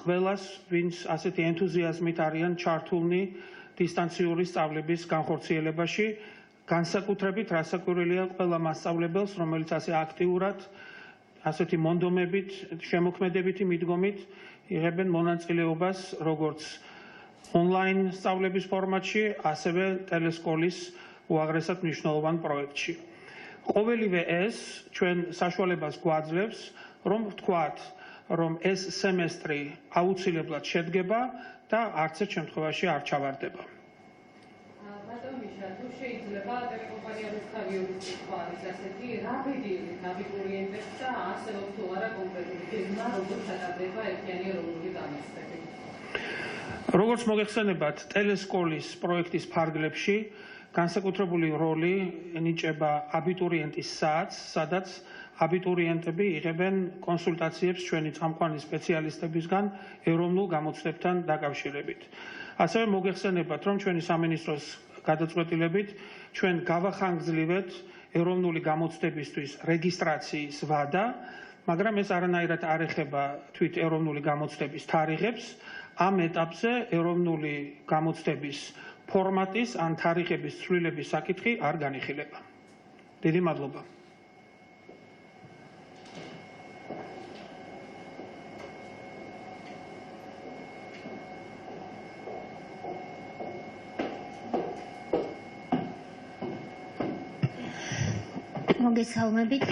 ყველას, ვინც ასეთი ენთუზიაზმით არიან ჩართულნი დისტანციური სწავლების განხორციელებაში, განსაკუთრებით რასაკვირველია ყველა მასწავლებელს, რომელიც ასე აქტიურად, ასეთი მონდომებით, შემოქმედებითი მიდგომით იღებენ მონაწილეობას როგორც ონლაინ სწავლების ფორმატში, ასევე ტელესკოლის უაღრესად მნიშვნელოვან პროექტში. ყოველივე ეს ჩვენ საშუალებას გვაძლევს, რომ ვთქვათ, რომ ეს სემესტრი აუცილებლად შედგება და არც ერთ შემთხვევაში არ ჩავარდება. ბატონო, თუ შეიძლება ტელეკომპანიების თავიანთი სიტყვა არის ასეთი, რა ბედით აბიტურიენტებს და არსებობს თუ არა კონკრეტული გეგმა, როგორ ჩატარდება ერთიანი ეროვნული გამოცდები. როგორც მოგეხსენებათ, ტელესკოლის პროექტის ფარგლებში განსაკუთრებული როლი ენიჭება აბიტურიენტის საათს, სადაც აბიტურიენტები იღებენ კონსულტაციებს ჩვენი წამყვანი სპეციალისტებისგან ეროვნულ გამოცდებთან დაკავშირებით. ასევე მოგეხსენებათ, რომ ჩვენი სამინისტროს გადაწყვეტილებით ჩვენ გავახანგრძლივეთ ეროვნული გამოცდებისთვის რეგისტრაციის ვადა, მაგრამ ეს არანაირად არ ეხება თვით ეროვნული გამოცდების თარიღებს. ამ ეტაპზე ეროვნული გამოცდების ფორმატის ან თარიღების ცვლილების საკითხი არ განიხილება. დიდი მადლობა. მოგესალმებით.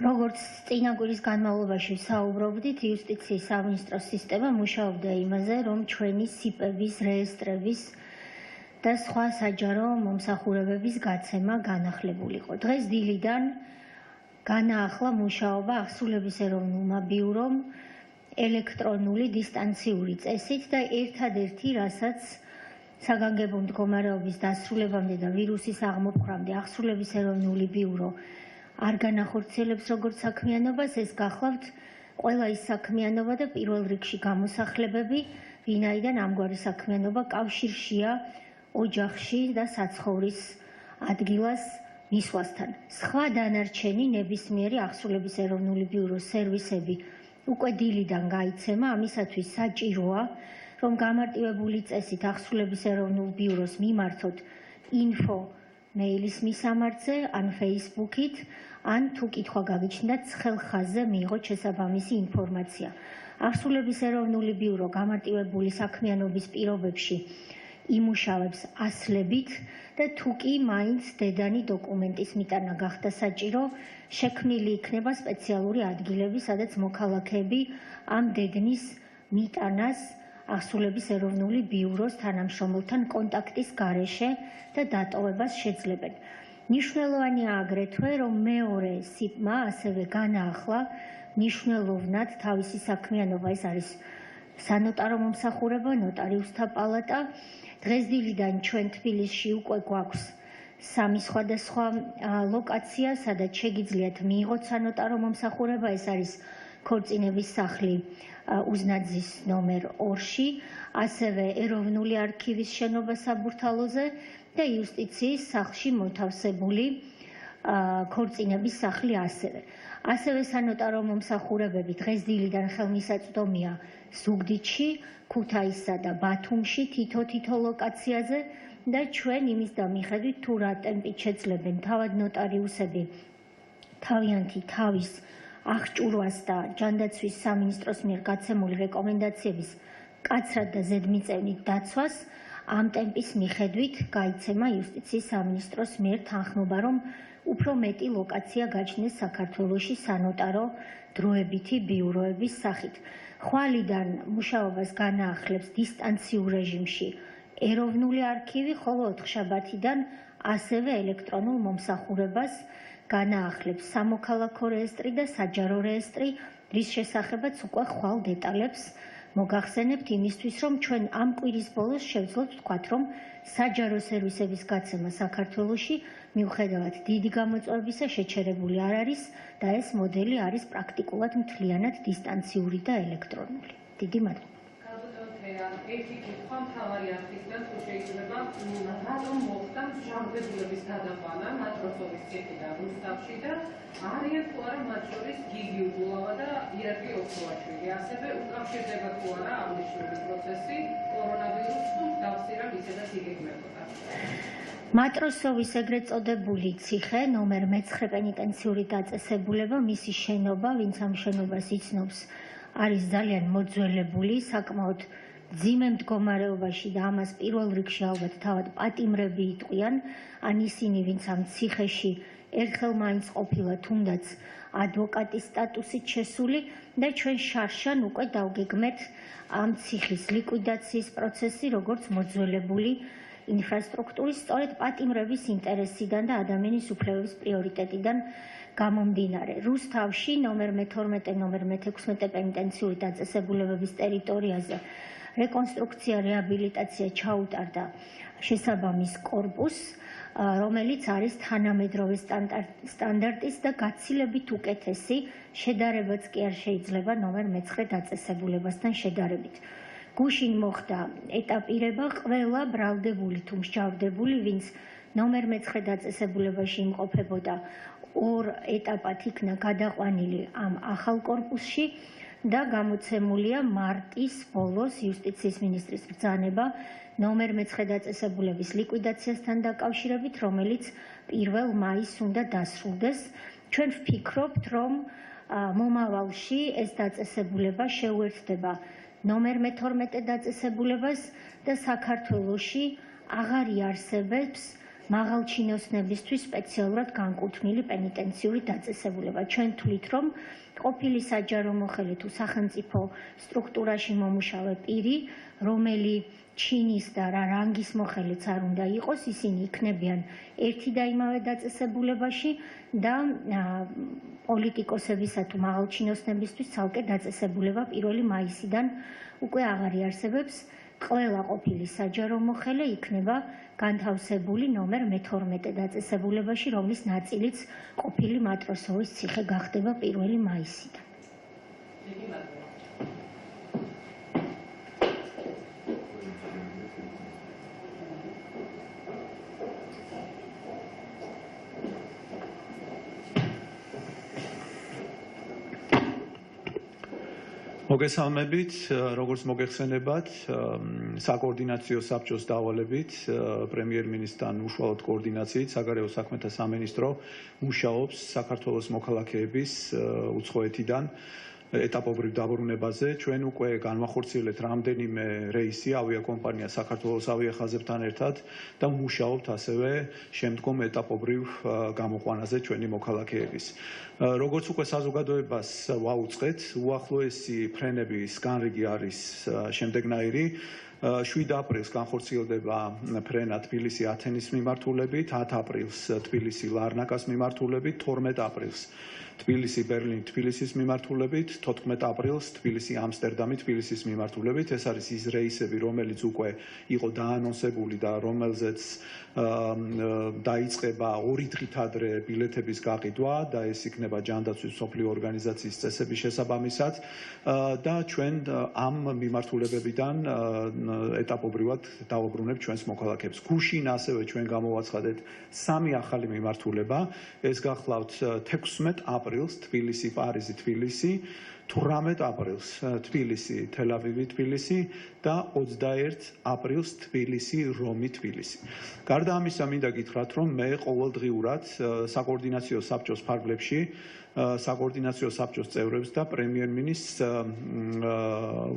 როგორც წინა კვირის განმავლობაში საუბრობდით, იუსტიციის სამინისტროს სისტემა მუშაობდა იმაზე, რომ ჩვენი სიპების, რეესტრების და სხვა საჯარო მომსახურებების გაცემა განახლებულიყო. დღეს დილიდან განაახლა მუშაობა აღსრულების ეროვნულმა ბიურომ ელექტრონული დისტანციური წესით და ერთადერთი, რასაც საგანგებო მდგომარეობის დასრულებამდე და ვირუსის აღმოფხვრამდე აღსრულების ეროვნული ბიურო არ განახორციელებს როგორც საქმიანობას, ეს გახლავთ ყველა ის საქმიანობა და პირველ რიგში გამოსახლებები, ვინაიდან ამგვარი საქმიანობა კავშირშია ოჯახში და საცხოვრის ადგილას მისვლასთან. სხვა დანარჩენი ნებისმიერი აღსრულების ეროვნული ბიუროს სერვისები უკვე დილიდან გაიცემა, ამისათვის საჭიროა, რომ გამარტივებული წესით აღსრულების ეროვნულ ბიუროს მიმართოთ ინფო მეილის მისამართზე, ან Facebook-ით, ან თუ კითხვა გაგიჩნდათ, ცხელ ხაზზე მიიღოთ შესაბამისი ინფორმაცია. აღსრულების ეროვნული ბიურო გამარტივებული საქმიანობის პირობებში იმუშავებს ასლებით და თუ კი მაინც დედანი დოკუმენტის მიტანა გახდა საჭირო, შექმნილი იქნება სპეციალური ადგილები, სადაც მოქალაქეები ამ დედნის მიტანას აღსრულების ეროვნული ბიუროს თანამშრომელთან კონტაქტის გარეშე და დატოვებას შეძლებენ. მნიშვნელოვანია აგრეთვე, რომ მეორე სიპმა ასევე განაახლა მნიშვნელოვნად თავისი საქმიანობა, ეს არის სანოტარო მომსახურება, ნოტარიუსთა პალატა. დღეს დილიდან ჩვენ თბილისში უკვე გვაქვს 3 სხვადასხვა ლოკაცია, სადაც შეგიძლიათ მიიღოთ სანოტარო მომსახურება, ეს არის ქორწინების სახლი უზნაძის ნომერ 2-ში, ასევე ეროვნული არქივის შენობა საბურთალოზე და იუსტიციის სახლში მოთავსებული ქორწინების სახლი ასევე სანოტარო მომსახურებები დღესდილიდან ხელმისაწვდომია ზუგდიდში, ქუთაისსა და ბათუმში თითო ლოკაციაზე და ჩვენ იმის დამიხედვით თუ რა ტემპით შეძლებენ თავად ნოტარიუსები თავიანთი თავის აღჭურვას და ჯანდაცვის სამინისტროს მიერ გაცემული რეკომენდაციების მკაცრად და ზედმიწევნით დაცვას ამ ტემპის მიხედვით გაიცემა იუსტიციის სამინისტროს მიერ თანხმობა, რომ უფრო მეტი ლოკაცია გაჩნდეს საქართველოში სანოტარო დროებითი ბიუროების სახით. ხვალიდან მუშაობას განაახლებს დისტანციურ რეჟიმში ეროვნული არქივი, ხოლო ოთხშაბათიდან ასევე ელექტრონულ მომსახურებას განაახლებს სამოქალაქო რეესტრი და საჯარო რეესტრი, რის შესახებაც უკვე ხვალ დეტალებს მოგახსენებთ იმისთვის, რომ ჩვენ ამ კვირის ბოლოს შევძლოთ ვთქვათ, რომ საჯარო სერვისების გაცემა საქართველოში მიუხედავად დიდი გამოწვევებისა შეჩერებული არ არის და ეს მოდელი არის პრაქტიკულად მთლიანად დისტანციური და ელექტრონული. დიდი მადლობა. ერთი კითხვა მთავარი არხისგან თუ შეიძლება რატომ მოხდა ჟანგბედულების გადაყვანა მატროსოვის ციხიდან რუსთავში და არიან თუ არა მათ შორის გიგი უბულავა და ირაკლი ოქროაშვილი, ასევე უკავშირდება თუ არა აღნიშნული პროცესი კორონავირუსს თუ გავსირა ისედაც იგეგმებოდა. მატროსოვის ეგრეთ წოდებული ციხე ნომერ 9 პენიტენციური დაწესებულება, მისი შენობა, ვინც ამ შენობას იცნობს, არის ძალიან მოძველებული, საკმაოდ ძიმე მდგომარეობაში და ამას პირველ რიგში ალბათ თავად პატიმრები იტყვიან, ან ისინი, ვინც ამ ციხეში ერთხელ მაინც ყოფილა თუნდაც ადვოკატის სტატუსით შესული და ჩვენ შარშან უკვე დავგეგმეთ ამ ციხის ლიკვიდაციის პროცესი, როგორც მოძველებული ინფრასტრუქტურის სწორედ პატიმრების ინტერესიდან და ადამიანის უფლებების პრიორიტეტიდან გამომდინარე. რუსთავში ნომერ 12, ნომერ 16 პენიტენციური დაწესებულებების ტერიტორიაზე რეკონსტრუქცია, რეაბილიტაცია ჩაუტარდა შესაბამის კორპუსს, რომელიც არის თანამედროვე სტანდარტის და გაცილებით უკეთესი, შედარებაც კი არ შეიძლება ნომერ 9 დაწესებულებასთან შედარებით. გუშინ მოხდა ეტაპირება ყველა ბრალდებული თუ მსჯავრდებული, ვინც ნომერ 9 დაწესებულებაში იმყოფებოდა, ორ ეტაპად იქნა გადაყვანილი ამ ახალ კორპუსში და გამოცემულია მარტის ბოლოს იუსტიციის მინისტრის ბრძანება ნომერ 9 დაწესებულების ლიკვიდაციასთან დაკავშირებით, რომელიც 1 მაისს უნდა დასრულდეს. ჩვენ ვფიქრობთ, რომ მომავალში ეს დაწესებულება შეუერთდება ნომერ 12 დაწესებულებას და საქართველოში აღარ იარსებებს მაღალჩინოსნებისთვის სპეციალურად განკუთვნილი პენიტენციური დაწესებულება. ჩვენ თვლით, რომ ყოფილი საჯარო მოხელე თუ სახელმწიფო სტრუქტურაში მომუშავე პირი, რომელი ჩინის და რა რანგის მოხელეც არ უნდა იყოს, ისინი იქნებიან ერთი და იმავე დაწესებულებაში და პოლიტიკოსებისა თუ მაღალჩინოსნებისთვის ცალკე დაწესებულება 1 მაისიდან უკვე აღარ იარსებებს. ყველა ყოფილი საჯარო მოხელე იქნება განთავსებული ნომერ 12 დაწესებულებაში, რომლის ნაწილიც ყოფილი მატროსოვის ციხე გახდება 1 მაისიდან. მოგესალმებით, როგორც მოგეხსენებათ, საკოორდინაციო საბჭოს დავალებით პრემიერ-მინისტრთან უშუალოდ კოორდინაციით საგარეო საქმეთა სამინისტრო მუშაობს საქართველოს მოქალაქეების უცხოეთიდან ეტაპობრივ დაბრუნებაზე. ჩვენ უკვე განვახორციელებთ რამდენიმე რეისი ავიაკომპანია საქართველოს ავიახაზებთან ერთად და მუშაობთ ასევე შემდგომ ეტაპობრივ გამოყვანაზე ჩვენი მოქალაქეების. როგორც უკვე საზოგადოებას ვაუწყეთ, უახლოესი ფრენების განრიგი არის შემდეგნაირი. 7 აპრილს განხორციელდება ფრენა თბილისი-ათენის მიმართულებით, 10 აპრილს თბილისი-ლარნაკას მიმართულებით, 12 აპრილს თბილისი-ბერლინი თბილისის მიმართულებით, 14 აპრილს თბილისი-ამსტერდამი თბილისის მიმართულებით. ეს არის ის რეისები, რომელიც უკვე იყო დაანონსებული და რომელზეც დაიწყება 2 დღით ადრე ბილეთების გაყიდვა და ეს იქნება იქნება ჯანდაცვის მსოფლიო ორგანიზაციის წესების შესაბამისად და ჩვენ ამ მიმართულებებიდან ეტაპობრივად დავუბრუნებთ ჩვენს მოქალაქეებს. გუშინ ასევე ჩვენ გამოვაცხადეთ 3 ახალი მიმართულება. ეს გახლავთ 16 აპრილს თბილისი, პარიზი, თბილისი, 18 აპრილს თბილისი, თელ-ავივი, თბილისი და 21 აპრილს თბილისი, რომი, თბილისი. გარდა ამისა, მინდა გითხრათ, რომ მე ყოველდღიურად საკოორდინაციო საბჭოს ფარგლებში საკოორდინაციო საბჭოს წევრებს და პრემიერ-მინისტრს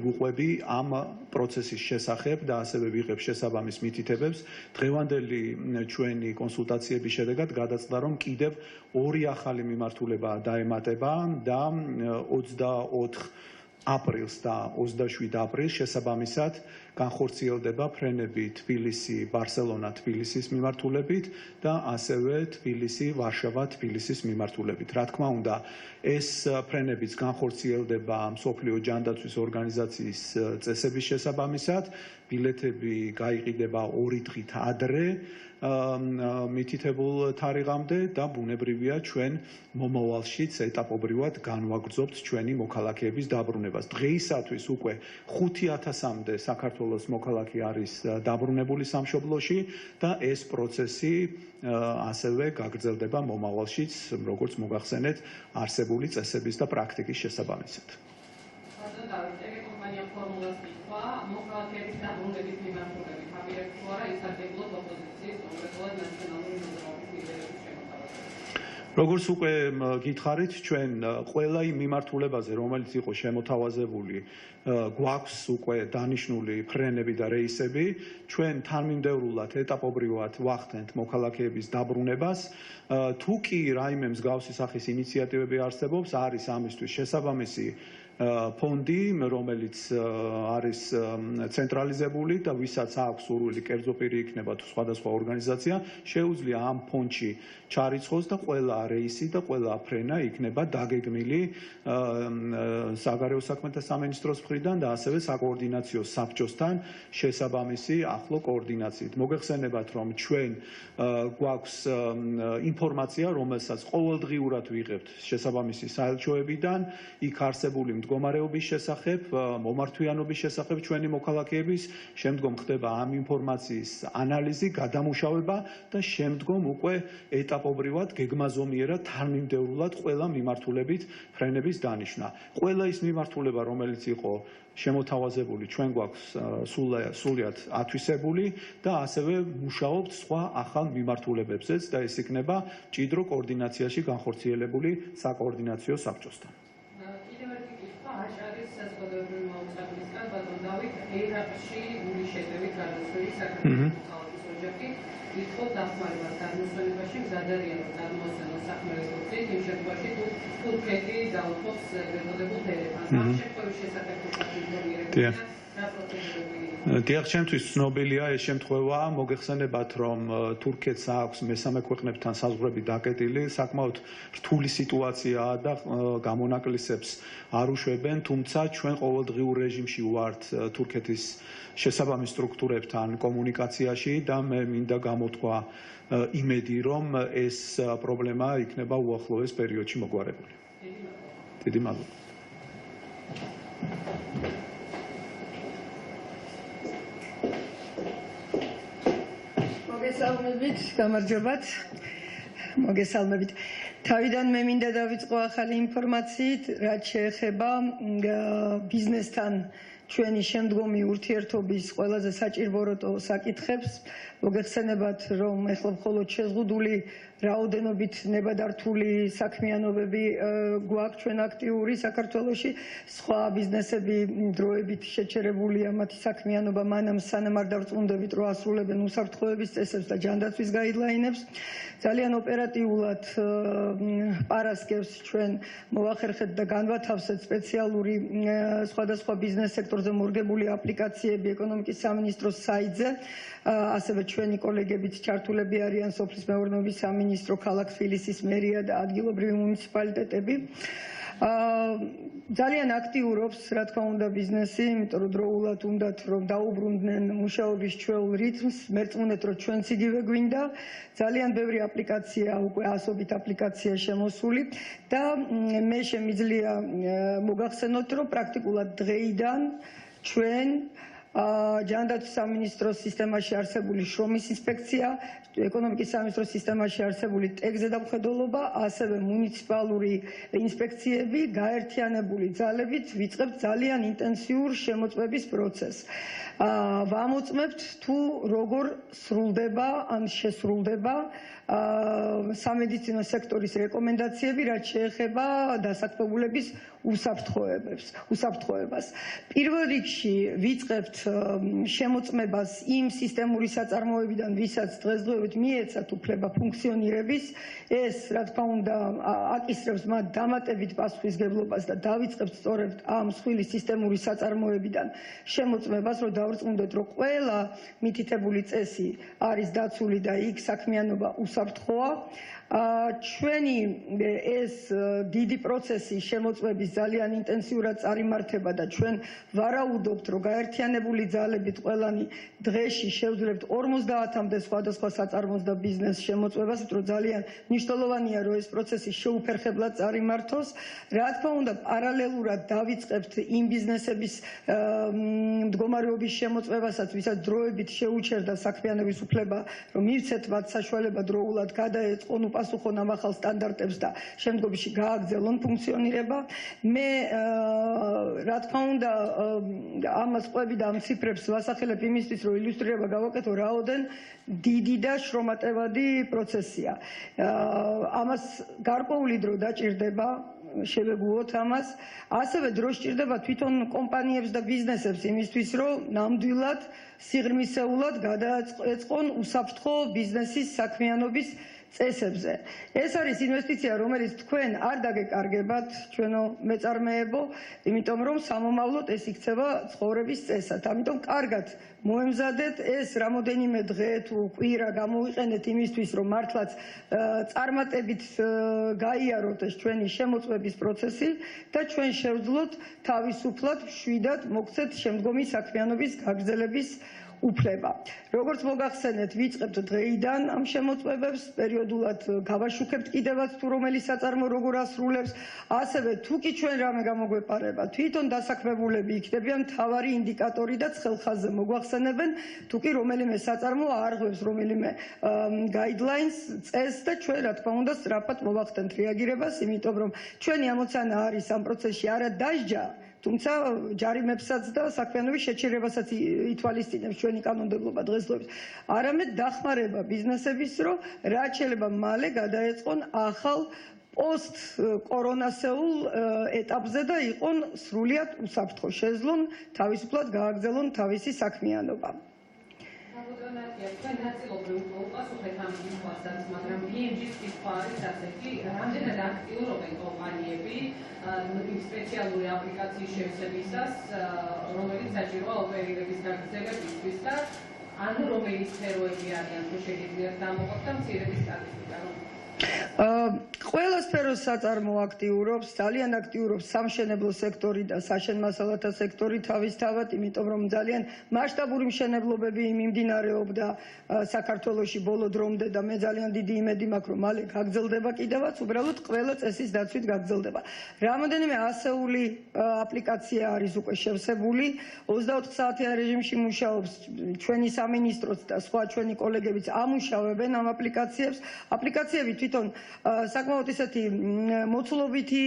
ვუყვები ამ პროცესის შესახებ და ასევე ვიღებ შესაბამის მითითებებს. დღევანდელი ჩვენი კონსულტაციების შედეგად გადაწყდა, რომ კიდევ 2 ახალი მიმართულება დაემატება და 24 აპრილს და 27 აპრილს შესაბამისად განხორციელდება ფრენები თბილისი, ბარსელონა, თბილისის მიმართულებით და ასევე თბილისი, ვარშავა, თბილისის მიმართულებით. რა თქმა უნდა, ეს ფრენებიც განხორციელდება მსოფლიო ჯანდაცვის ორგანიზაციის წესების შესაბამისად, ბილეთები გაიყიდება 2 დღით ადრე მითითებულ თარიღამდე და ბუნებრივია ჩვენ მომავალშიც ეტაპობრივად განვაგრძობთ ჩვენი მოქალაქეების დაბრუნებას. დღეისათვის უკვე 5000-მდე საქართველოს მოქალაქე არის დაბრუნებული სამშობლოში და ეს პროცესი ასევე გაგრძელდება მომავალშიც, როგორც მოგახსენეთ, არსებული წესების და პრაქტიკის შესაბამისად. მოქალაქეების დაბრუნების მიმართულებით აპირებს თუ არა ისარგებლოთ ოპოზიციის კონკრეტულად ნაციონალური მოძრაობის ლიდერების შემოთავაზებაში. როგორც უკვე გითხარით, ჩვენ ყველა იმ მიმართულებაზე, რომელიც იყო შემოთავაზებული, გვაქვს უკვე დანიშნული ფრენები და რეისები. ჩვენ თანმიმდევრულად ეტაპობრივად ვახდენთ მოქალაქეების დაბრუნებას. თუ კი რაიმე მსგავსი სახის ინიციატივები არსებობს, არის ამისთვის შესაბამისი ფონდი, რომელიც არის ცენტრალიზებული და ვისაც აქვს სურვილი, კერძო პირი იქნება თუ სხვადასხვა ორგანიზაცია, შეუძლია ამ ფონდში ჩარიცხოს და ყველა რეისი და ყველა ფრენა იქნება დაგეგმილი საგარეო საქმეთა სამინისტროს მხრიდან და ასევე საკოორდინაციო საბჭოსთან შესაბამისი ახლო კოორდინაციით. მოგეხსენებათ, რომ ჩვენ გვაქვს ინფორმაცია, რომელსაც ყოველდღიურად ვიღებთ შესაბამისი საელჩოებიდან, იქ არსებული მდგომარეობის შესახებ, მომართვიანობის შესახებ ჩვენი მოქალაქეების, შემდგომ ხდება ამ ინფორმაციის ანალიზი, გადამუშავება და შემდგომ უკვე ეტაპობრივად გეგმაზომიერად თანმიმდევრულად ყველა მიმართულებით ფრენების დანიშვნა. ყველა ის მიმართულება, რომელიც იყო შემოთავაზებული, ჩვენ გვაქვს სრულიად ათვისებული და ასევე მუშაობთ სხვა ახალ მიმართულებებზეც და ეს იქნება მჭიდრო კოორდინაციაში განხორციელებული საკოორდინაციო საბჭოსთან. აჭარის საზოგადოებრივი მოუწოდებლისგან ბატონ დავით ერაყში გულის შეტევით გადასვლელი საქართველოს ქალაქის ოჯახი ითხოვს დახმარებას გადმოსვენებაში მზადარიან რომ გადმოსვენოს საქმეების გზით იმ შემთხვევაში თუ თურქეთი დაუწყობს მეზოდებულ დერეფანს. ამ შემთხვევის შესახებ ინფორმირებია რა პროცედურები დიახ, ჩემთვის ცნობილია ეს შემთხვევა. მოგეხსენებათ, რომ თურქეთს აქვს მესამე ქვეყნებთან საზღვრები დაკეტილი, საკმაოდ რთული სიტუაციაა და გამონაკლისებს არ უშვებენ, თუმცა ჩვენ ყოველდღიურ რეჟიმში ვართ თურქეთის შესაბამის სტრუქტურებთან კომუნიკაციაში და მე მინდა გამოთქვა იმედი, რომ ეს პრობლემა იქნება უახლოეს პერიოდში მოგვარებული. დიდი მადლობა. მოგესალმებით, გამარჯობათ. მოგესალმებით. თავიდან მე მინდა დავიწყო ახალი ინფორმაციით, რაც შეეხება ბიზნესთან ჩვენი შემდგომი ურთიერთობის ყველაზე საჭიროებო საკითხებს. მოგეხსენებათ, რომ ეხლა მხოლოდ შეზღუდული რაოდენობით ნებადართული საქმიანობები გვაქვს ჩვენ აქტიური საქართველოში, სხვა ბიზნესები დროებით შეჩერებულია მათი საქმიანობა მანამ სანამ არ დავწუნდებით რომ ასრულებენ უსაფრთხოების წესებს და ჯანდაცვის გაიდლაინებს. ძალიან ოპერატიულად პარასკევს ჩვენ მოვახერხეთ და განვათავსეთ სპეციალური სხვადასხვა ბიზნეს სექტორზე მორგებული აპლიკაციები ეკონომიკის სამინისტროს საიტზე, ასევე ჩვენი კოლეგებიც ჩართულები არიან სოფლის მეურნეობის სამინისტროს სამინისტრო, ქალაქ თბილისის მერია და ადგილობრივი მუნიციპალიტეტები. ძალიან აქტიურობს, რა თქმა უნდა, ბიზნესი, იმიტომ რომ დროულად უნდათ რომ დაუბრუნდნენ მუშაობის ჩვეულ რიტმს, მერწმუნეთ რომ ჩვენც იგივე გვინდა. ძალიან ბევრი აპლიკაცია, უკვე ასობით აპლიკაცია შემოსული და მე შემიძლია მოგახსენოთ, რომ პრაქტიკულად დღეიდან ჩვენ ჯანდაცვის სამინისტროს სისტემაში არსებული შრომის ინსპექცია, ეკონომიკის სამინისტროს სისტემაში არსებული ტექზე დამხედველობა, ასევე მუნიციპალური ინსპექციები გაერთიანებული ძალებით ვიწყებთ ძალიან ინტენსიურ შემოწმების პროცესს. ვამოწმებთ თუ როგორ სრულდება ან შესრულდება სამედიცინო სექტორის რეკომენდაციები, რაც შეეხება დასაქმებულების უსაფრთხოებას. პირველ რიგში ვიწყებთ შემოწმებას იმ სისტემური საწარმოებიდან, ვისაც დღესდღეობით მიეცათ უფლება ფუნქციონირების. ეს, რა თქმა უნდა, აკისრებს მათ დამატებით პასუხისგებლობას და დავიწყებთ სწორედ ამ მსხვილი სისტემური საწარმოებიდან შემოწმებას, რომ დავრწმუნდეთ, რომ ყველა მითითებული წესი არის დაცული და იქ საქმიანობა უსაფრთხოა. ჩვენი ეს დიდი პროცესი შემოწმების ძალიან ინტენსიურად წარიმართება და ჩვენ ვარაუდობთ, რომ გაერთიანებული ძალებით ყველანი დღეში შევძლებთ 50-მდე სხვადასხვა საწარმოს და ბიზნეს შემოწმებას, რომ ძალიან მნიშვნელოვანია, რომ ეს პროცესი შეუფერხებლად წარიმართოს. რა თქმა უნდა, პარალელურად დავიწყებთ იმ ბიზნესების მდგომარეობის შემოწმებასაც, ვისაც დროებით შეუჩერდა საქმიანობის უფლება, რომ მივცეთ მათ საშუალება დროულად გადაეწყონ უპასუხონ ამ ახალ სტანდარტებს და შემდგომში გააგრძელონ ფუნქციონირება. მე რა თქმა უნდა ამას ყვები და ამ ციფრებს ვასახელებ იმისთვის, რომ ილუსტრირება გავაკეთო, რაოდენ დიდი და შრომატევადი პროცესია. ამას გარკვეული დრო დაჭირდება, შევეგუოთ ამას. ასევე დრო სჭირდება თვითონ კომპანიებს და ბიზნესებს იმისთვის, რომ ნამდვილად სიღრმისეულად გადაეწყონ უსაფრთხო ბიზნესის საქმიანობის წესებზე. ეს არის ინვესტიცია, რომელიც თქვენ არ დაგეკარგებათ, ჩვენო მეწარმეებო, იმიტომ რომ სამომავლოდ ეს იქცევა ცხოვრების წესად. ამიტომ კარგად მოემზადეთ ეს რამოდენიმე დღე თუ კვირა გამოვიყენეთ იმისთვის, რომ მართლაც წარმატებით გაიაროთ ეს ჩვენი შემოწმების პროცესი და ჩვენ შევძლოთ თავისუფლად მშვიდად მოგცეთ შემდგომი საქმიანობის გაგრძელების უფლება. როგორც მოგახსენეთ, ვიწყებთ დღეიდან ამ შემოწმებებს, პერიოდულად გავაშუქებთ კიდევაც თუ რომელი საწარმო როგორ ასრულებს, ასევე თუ კი ჩვენ რამე გამოგვეპარება, თვითონ დასაქმებულები იქნებიან მთავარი ინდიკატორი და ცხელხაზზე მოგვახსენებენ, თუ კი რომელიმე საწარმო არღვევს რომელიმე guidelines წესს და ჩვენ რა თქმა უნდა სწრაფად მოვახდენთ რეაგირებას, იმიტომ რომ ჩვენი ამოცანა არის ამ პროცესში არა დასჯა, თუმცა ჯარიმებსაც და საქმიანობის შეჩერებასაც ითვალისწინებს ჩვენი კანონმდებლობა დღესდღეობით. არამედ დახმარება ბიზნესების, რომ რაც შეიძლება მალე გადაეწყონ ახალ პოსტ-კორონასეულ ეტაპზე და იყონ სრულიად უსაფრთხო, შეძლონ თავისუფლად გააგრძელონ თავისი საქმიანობა. თქვენ ნაწილობრივ უპასუხეთ ამ ინფორმაციას, მაგრამ BMG-ის კითხვა არის ასეთი, რამდენად აქტიურობენ კომპანიები იმ სპეციალური აპლიკაციის შევსებისას, რომელიც საჭიროა ოპერირების გაგრძელებისთვის და ანუ რომელი სფეროები არიან, თუ შეგიძლიათ დამოყოთ და მცირედი სტატისტიკა. ყველა სფეროს საწარმო აქტიურობს, ძალიან აქტიურობს სამშენებლო სექტორი და საშენ-მასალათა სექტორი თავისთავად, იმიტომ რომ ძალიან მასშტაბური მშენებლობები მიმდინარეობდა საქართველოში ბოლო დრომდე და მე ძალიან დიდი იმედი მაქვს, რომ მალე გაგრძელდება კიდევაც, უბრალოდ ყველა წესის დაცვით გაგრძელდება. რამოდენიმე ასეული აპლიკაცია არის უკვე შევსებული, 24 საათიან რეჟიმში მუშაობს ჩვენი სამინისტროც და სხვა ჩვენი კოლეგებიც ამუშავებენ ამ აპლიკაციებს. აპლიკაციები თვითონ საკმაოდ ისეთი მოცულობითი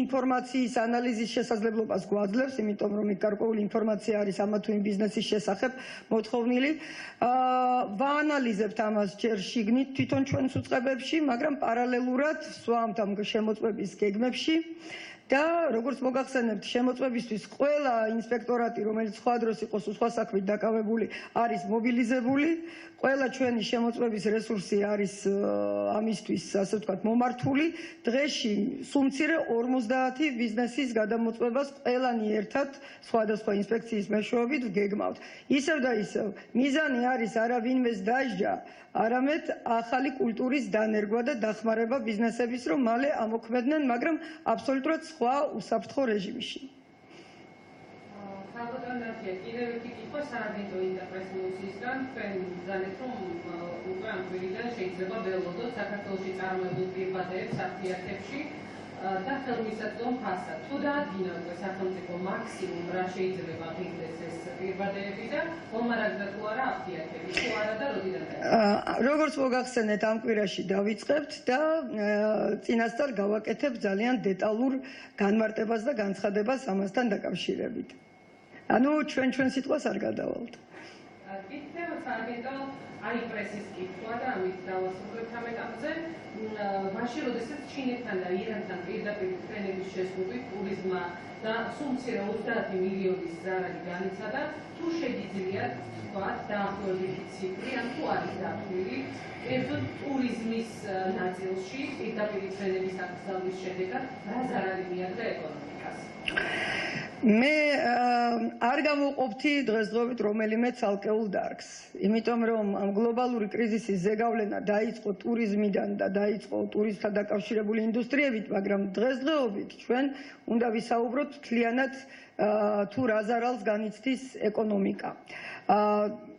ინფორმაციის ანალიზის შესაძლებლობას გვაძლევს, იმიტომ რომ იქ გარკვეული ინფორმაცია არის ამა თუ იმ ბიზნესის შესახებ მოთხოვნილი. ვაანალიზებთ ამას ჯერ შიგნით თვითონ ჩვენს უწყებებში, მაგრამ პარალელურად ვსვამთ ამ შემოწმების გეგმებში. და როგორც მოგახსენებთ, შემოწმებისთვის ყველა ინსპექტორატი, რომელიც სხვა დროს იყოს სხვა საქმით დაკავებული, არის მობილიზებული. ყველა ჩვენი შემოწმების რესურსი არის ამისთვის ასე ვთქვათ, მომართული დღეში სულ მცირე 50 ბიზნესის გადამოწმებას ყველანი ერთად სხვადასხვა ინსპექციის მეშვეობით გეგმავთ. ისევ და ისევ მიზანი არის არა ვინმეს დაждა, არამედ ახალი კულტურის დანერგვა და დახმარება ბიზნესების, რომ მალე ამოქმედნენ, მაგრამ აბსოლუტურად სხვა უსაფრთხო რეჟიმში. Salvatorul კიდევ ერთი კითხვა სააგენტო ინტერპრესიუსისგან თქვენ ბრძანეთ რომ უკვე ამ თვიდან შეიძლება ველოდოთ საქართველოში წარმოებულ პირბადეებს აფიათებში და ხელმისაწვდომ ფასად. თუ დაადგინა უკვე სახელმწიფო მაქსიმუმ რა შეიძლება ღირდეს ეს პირბადეები და მომარაგდა თუ არა აფიათები, თუ არა და როდიდან დაიწყება? როგორც მოგახსენეთ, ამ კვირაში დავიწყებთ და წინასწარ გავაკეთებ ძალიან დეტალურ განმარტებას და განცხადებას ამასთან დაკავშირებით. ანუ ჩვენ სიტყვას არ გადავალთ. კიდევ სააგენტო აი პრესის კითხვა და ამით დავასრულებთ ამ ეტაპზე. მაშინ როდესაც ჩინეთთან და ირანთან პირდაპირ ფრენების შესრულებით ტურიზმმა და სულ მცირე 30 მილიონის ზარალი განიცადა, თუ შეგიძლიათ თქვათ დაახლოებითი ციფრი, ან თუ არის დათვლილი კერძოდ ტურიზმის ნაწილში პირდაპირ ფრენების აკრძალვის შედეგად რა ზარალი მიაგდა ეკონომიკას? მე არ გამოვყოფთი დღესდღეობით რომელიმე ცალკეულ დარგს, იმიტომ რომ ამ გლობალური კრიზისის ზეგავლენა დაიწყო ტურიზმიდან და დაიწყო ტურიზმთან დაკავშირებული ინდუსტრიებით, მაგრამ დღესდღეობით ჩვენ უნდა ვისაუბროთ მთლიანად თუ რა ზარალს განიცდის ეკონომიკა.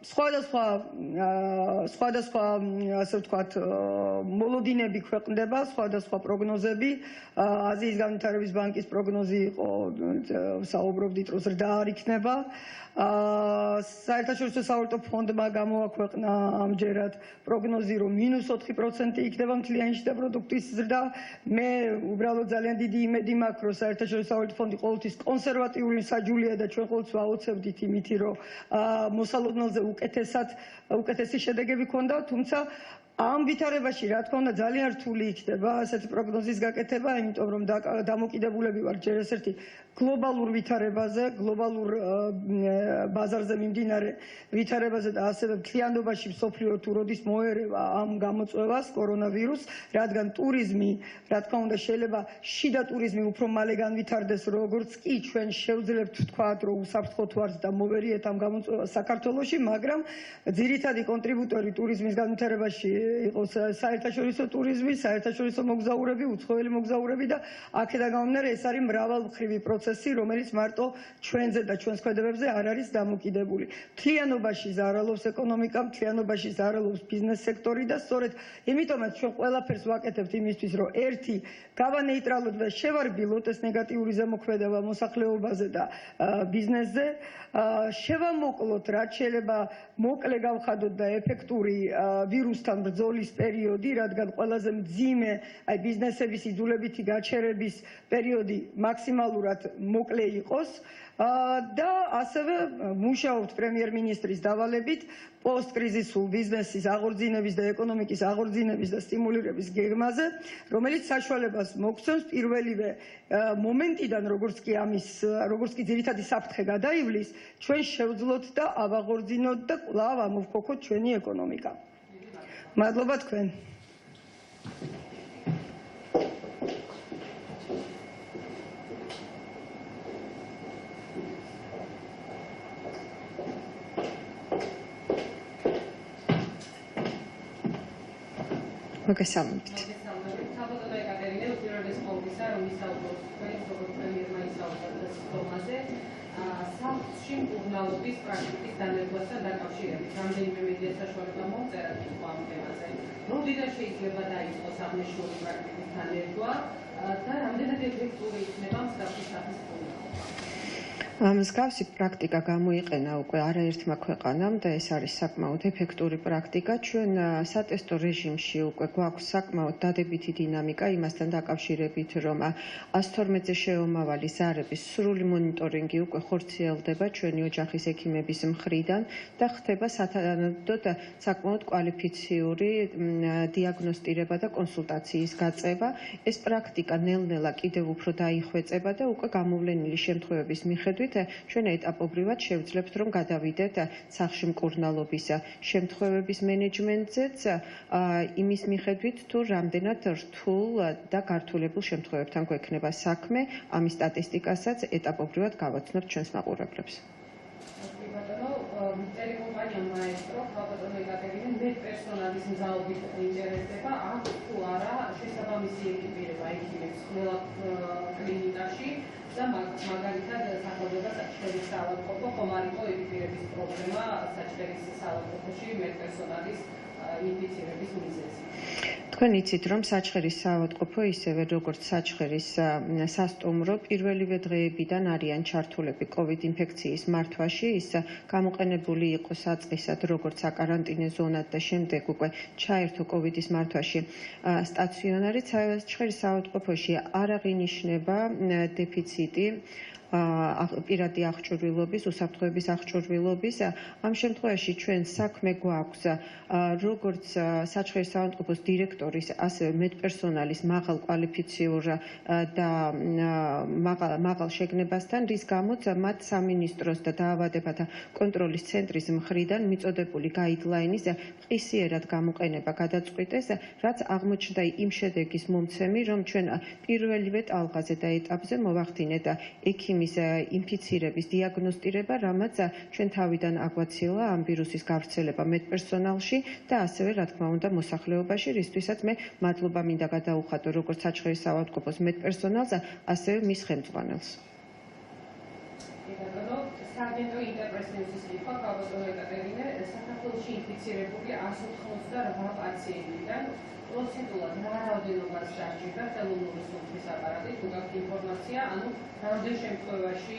სხვადასხვა ასე ვთქვათ მოლოდინები ქვეყნდება, სხვადასხვა პროგნოზები. აზიის განვითარების ბანკის პროგნოზი იყო, საუბრობდით, რომ ზრდა არ იქნება. საერთაშორისო სავალუტო ფონდმა გამოაქვეყნა ამჯერად პროგნოზი, რომ -4% იქნება მთლიანი შიდა პროდუქტის ზრდა. მე უბრალოდ ძალიან დიდი იმედი მაქვს, რომ საერთაშორისო სავალუტო ფონდი ყოველთვის კონსერვატიული საჯულია და ჩვენ ყოველთვის ვაუცებდით იმითი, რომ მოსალოდნელზე უკეთესი შედეგები ქონდა, თუმცა ამ ვითარებაში რა თქმა უნდა ძალიან რთული იქნება ასეთი პროგნოზის გაკეთება, იმიტომ რომ დამოკიდებულები ვართ ჯერ ერთ-ერთი გლობალურ ვითარებაზე, გლობალურ ბაზარზე მიმდინარე ვითარებაზე და ასევე მთლიანობაში მსოფლიო თუ როდის მოერევა ამ გამოწვევას კორონავირუსს, რადგან ტურიზმი, რა თქმა უნდა, შეიძლება შიდა ტურიზმი უფრო მალე განვითარდეს, როგორც კი ჩვენ შევძლებთ ვთქვათ, რომ უსაფრთხო თუ არის და მოვერიეთ ამ გამოწვევას საქართველოში, მაგრამ ძირითადი კონტრიბუტორი ტურიზმის განვითარებაში იყო საერთაშორისო ტურიზმი, საერთაშორისო მოგზაურები, უცხოელი მოგზაურები და აქედან გამომდინარე ეს არის მრავალმხრივი პროცესი, რომელიც მარტო ჩვენზე და ჩვენს ქმედებებზე არ არის დამოკიდებული. მთლიანობაში ზარალობს ეკონომიკა, მთლიანობაში ზარალობს ბიზნეს სექტორი და სწორედ იმიტომაც ჩვენ ყველაფერს ვაკეთებთ იმისთვის, რომ ერთი გავანეიტრალოთ და შევარბილოთ ეს ნეგატიური ზემოქმედება მოსახლეობაზე და ბიზნესზე, შევამოკლოთ რაც შეიძლება მოკლე გავხადოთ და ეფექტური ვირუსთან ბრძოლის პერიოდი, რადგან ყველაზე მძიმე აი ბიზნესების იძულებითი გაჩერების პერიოდი მაქსიმალურად მოკლე იყოს და ასევე მუშაობთ პრემიერ-მინისტრის დავალებით პოსტკრიზისულ ბიზნესის აღორძინების და ეკონომიკის აღორძინების და სტიმულირების გეგმაზე, რომელიც საშუალებას მოგცემს პირველივე მომენტიდან, როგორც კი ძირითადი საფრთხე გადაივლის, ჩვენ შევძლოთ და ავაღორძინოთ და კვლავ ამოვქოქოთ ჩვენი ეკონომიკა. მადლობა თქვენ. მოგესალმებით. საბოლოო ეკატერინე უპირველეს ყოვლისა, რომ ისაუბროთ თქვენ როგორც პრემიერმა ისაუბროთ სიტყვაზე, სახლში მკურნალობის პრაქტიკის დანერგვასთან დაკავშირებით. რამდენიმე მედია საშუალება მომწერა კითხვა ამ თემაზე. როდიდან შეიძლება დაიწყოს აღნიშნული პრაქტიკის დანერგვა და რამდენად ეფექტური იქნება მსგავსი სახის მკურნალობა? მსგავსი პრაქტიკა გამოიყენა უკვე არაერთმა ქვეყანამ და ეს არის საკმაოდ ეფექტური პრაქტიკა. ჩვენ სატესტო რეჟიმში უკვე გვაქვს საკმაოდ დადებითი დინამიკა იმასთან დაკავშირებით, რომ 112-ზე შეომავალი ზარების სრული მონიტორინგი უკვე ხორციელდება ჩვენი ოჯახის ექიმების მხრიდან და ხდება სათანადოდ საკმაოდ კვალიფიციური დიაგნოსტირება და კონსულტაციის გაწევა. ეს პრაქტიკა ნელ-ნელა კიდევ უფრო დაიხვეწება და უკვე გამოვლენილი შემთხვევების მიხედვით მიხედვით ჩვენ ეტაპობრივად შევძლებთ რომ გადავიდეთ სახლში მკურნალობის შემთხვევების მენეჯმენტზეც იმის მიხედვით თუ რამდენად რთულ და გართულებულ შემთხვევებთან გვექნება საქმე ამის სტატისტიკასაც ეტაპობრივად გავაცნობთ ჩვენს მაყურებლებს. ტელეკომპანია მაესტრო ხალხატონო ეკატერინე მედპერსონალის მზაობით ინტერესდება აქვს თუ არა შესაბამისი ეკიპირება იქნებს ყველა კლინიკაში და მაგალითად სახელდება საჩხერის საავადმყოფო ხომ არ იყო ეკიპირების პრობლემა საჩხერის საავადმყოფოში მედპერსონალის ინფიცირების მიზეზი. თქვენ იცით რომ საჩხერის საავადმყოფო ისევე როგორც საჩხერის სასტუმრო პირველივე დღეებიდან არიან ჩართულები COVID ინფექციის მართვაში ის გამოყენებული იყო საწყისად როგორც საკარანტინე ზონად და შემდეგ უკვე ჩაერთო COVID-ის მართვაში სტაციონარით საჩხერის საავადმყოფოში არ აღინიშნება დეფიციტი პირადი აღჭურვილობის, უსაფრთხოების აღჭურვილობის. ამ შემთხვევაში ჩვენ საქმე გვაქვს როგორც საჩხერის საავადმყოფოს დირექტორის, ასევე მედპერსონალის მაღალ კვალიფიციურ და მაღალ შეგნებასთან, რის გამოც მათ სამინისტროს და დაავადებათა კონტროლის ცენტრის მხრიდან მიწოდებული გაიდლაინის ყისიერად გამოყენება გადაწყვიტეს, რაც აღმოჩნდა იმ შედეგის მომცემი, რომ ჩვენ პირველივე ტალღაზე და ეტაპზე მოვახდინეთ ექიმის ინფიცირების დიაგნოსტირება, რამაც ჩვენ თავიდან აგვაცილა ამ ვირუსის გავრცელება მედპერსონალში და ასევე რა თქმა უნდა მოსახლეობაში, რისთვისაც მე მადლობა მინდა გადაუხადო როგორც საჩხერის საავადმყოფოს მედპერსონალს, ასევე მის ხელმძღვანელს. საგენტო ინტერპრესიუსის იყო ხალხატონო ეკატერინე საქართველოში ინფიცირებული 188 პაციენტიდან პროცენტულად რა რაოდენობას დასჭირდა ხელოვნური სუნთქვის აპარატი, თუ გაქვთ ინფორმაცია, ანუ რამდენ შემთხვევაში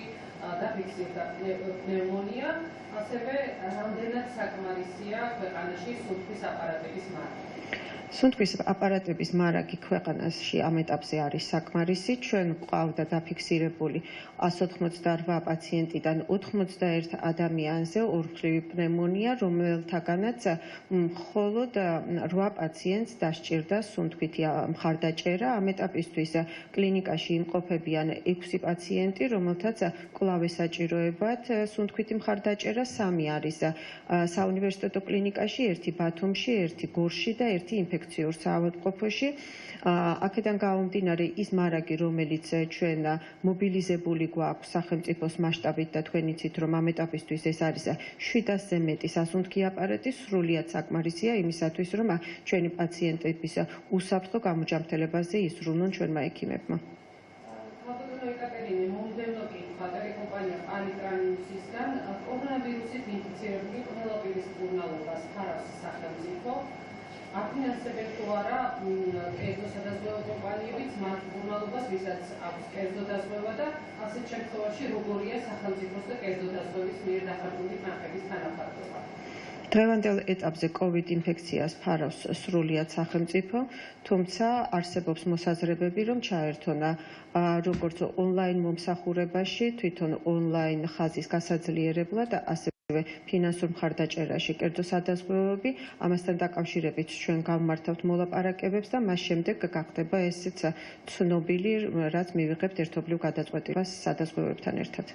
დაფიქსირდა პნევმონია, ასევე რამდენად საკმარისია ქვეყანაში სუნთქვის აპარატების მარგი. სუნთქვის აპარატების მარაგი ქვეყანაში ამ ეტაპზე არის საკმარისი. ჩვენ გვყავდა დაფიქსირებული 188 პაციენტიდან 91 ადამიანზე ორხრივი პნევმონია, რომელთაგანაც მხოლოდ 8 პაციენტს დასჭირდა სუნთქვითი მხარდაჭერა. ამ ეტაპისთვის კლინიკაში იმყოფებიან 6 პაციენტი, რომელთაც კვლავ ესაჭიროებათ სუნთქვითი მხარდაჭერა. 3 არის საუნივერსიტეტო კლინიკაში, 1 ბათუმში, 1 გორში და 1 ინფექციურ საავადმყოფოში. აქედან გამომდინარე ის მარაგი, რომელიც ჩვენ მობილიზებული გვაქვს სახელმწიფოს მასშტაბით და თქვენ იცით რომ ამ ეტაპისთვის ეს არის 700-ზე მეტი სასუნთქი აპარატი, სრულიად საკმარისია იმისათვის, რომ ჩვენი პაციენტების უსაფრთხო გამოჯამრთელებაზე ისრულონ ჩვენმა ექიმებმა. ხალხატონო ეკატერინე, მომდევნო კითხვა ტელეკომპანია პალიტრანიუსისგან კორონავირუსით ინფიცირებული ყველა პირის მკურნალობას ფარავს სახელმწიფო. აფინანსებენ თუ არა კერძო სადაზღვევო კომპანიებიც მათ მკურნალობას, ვისაც აქვს კერძო დაზღვევა და ასეთ შემთხვევაში როგორია სახელმწიფოს და კერძო დაზღვევის მიერ დახარჯული თანხების თანაფარდობა. დღევანდელ ეტაპზე COVID ინფექციას ფარავს სრულიად სახელმწიფო, თუმცა არსებობს მოსაზრებები, რომ ჩაერთონ როგორც ონლაინ მომსახურებაში, თვითონ ონლაინ ხაზის გასაძლიერებლად, ასევე ფინანსურ მხარდაჭერაში კერძო სადაზღვევოები, ამასთან დაკავშირებით ჩვენ გავმართავთ მოლაპარაკებებს და მას შემდეგ გახდება ესეც ცნობილი, რაც მივიღებთ ერთობლივ გადაწყვეტილებას სადაზღვევოებთან ერთად.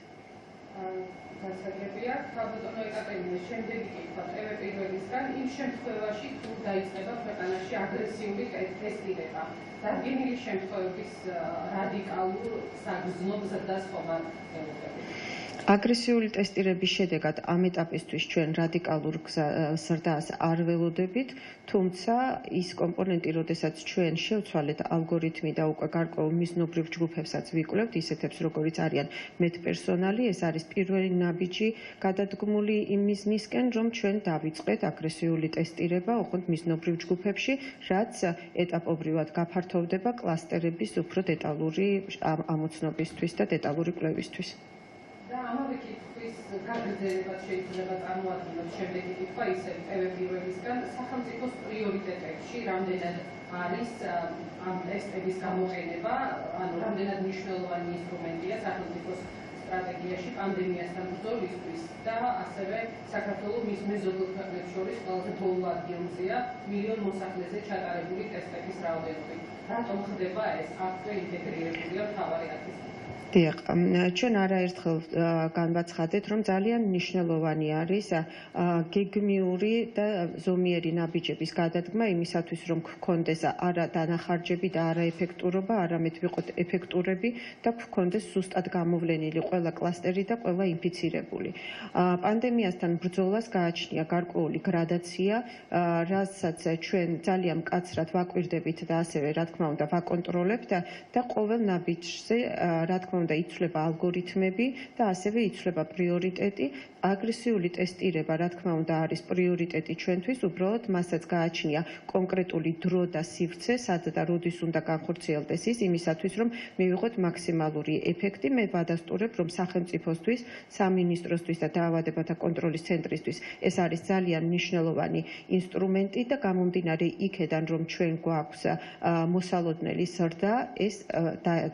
გასაგებია, ხალხატონო ეკატერინე, შემდეგი კითხვა ტელეპირველისგან, იმ შემთხვევაში თუ დაიწყება ქვეყანაში აგრესიული ტესტირება, დადგენილი შემთხვევების რადიკალურ საგრძნობ ზრდას ხომ არ ელოდება? აგრესიული ტესტირების შედეგად ამ ეტაპისთვის ჩვენ რადიკალურ ზრდას არ ველოდებით, თუმცა ის კომპონენტი, როდესაც ჩვენ შევცვალეთ ალგორითმი და უკვე გარკვეულ მიზნობრივ ჯგუფებსაც ვიკვლევთ, ისეთებს როგორიც არიან მედპერსონალი, ეს არის პირველი ნაბიჯი გადადგმული იმის მისკენ, რომ ჩვენ დავიწყეთ აგრესიული ტესტირება ოღონდ მიზნობრივ ჯგუფებში, რაც ეტაპობრივად გაფართოვდება კლასტერების უფრო დეტალური ამოცნობისთვის და დეტალური კვლევისთვის. და ამავე კითხვის გაგრძელებად შეიძლება წარმოადგინოთ შემდეგი კითხვა ისევ ტელეპირველისგან სახელმწიფოს პრიორიტეტებში რამდენად არის ამ ტესტების გამოყენება, ანუ რამდენად მნიშვნელოვანი ინსტრუმენტია სახელმწიფოს სტრატეგიაში პანდემიასთან ბრძოლისთვის და ასევე საქართველოს მის მეზობელ ქვეყნებს შორის ყველაზე ბოლო ადგილზეა მილიონ მოსახლეზე ჩატარებული ტესტების რაოდენობით. რატომ ხდება ეს? აქ ინტეგრირებულია მთავარი არხის. დიახ, ჩვენ არაერთხელ განვაცხადეთ, რომ ძალიან მნიშვნელოვანი არის გეგმიური და ზომიერი ნაბიჯების გადადგმა იმისათვის, რომ გქონდეს არა დანახარჯები და არა ეფექტურობა, არამედ ვიყოთ ეფექტურები და გქონდეს ზუსტად გამოვლენილი ყველა კლასტერი და ყველა ინფიცირებული. პანდემიასთან ბრძოლას გააჩნია გარკვეული გრადაცია, რასაც ჩვენ ძალიან მკაცრად ვაკვირდებით და ასევე, რა თქმა უნდა, ვაკონტროლებთ და ყოველ ნაბიჯზე, რა თქმა უნდა, იცვლება ალგორითმები და ასევე იცვლება პრიორიტეტი. აგრესიული ტესტირება, რა თქმა უნდა, არის პრიორიტეტი ჩვენთვის, უბრალოდ მასაც გააჩნია კონკრეტული დრო და სივრცე, სად და როდის უნდა განხორციელდეს ის, იმისათვის, რომ მივიღოთ მაქსიმალური ეფექტი. მე ვადასტურებ, რომ სახელმწიფოსთვის, სამინისტროსთვის და დაავადებათა კონტროლის ცენტრისთვის ეს არის ძალიან მნიშვნელოვანი ინსტრუმენტი და გამომდინარე იქედან, რომ ჩვენ გვაქვს მოსალოდნელი ზრდა, ეს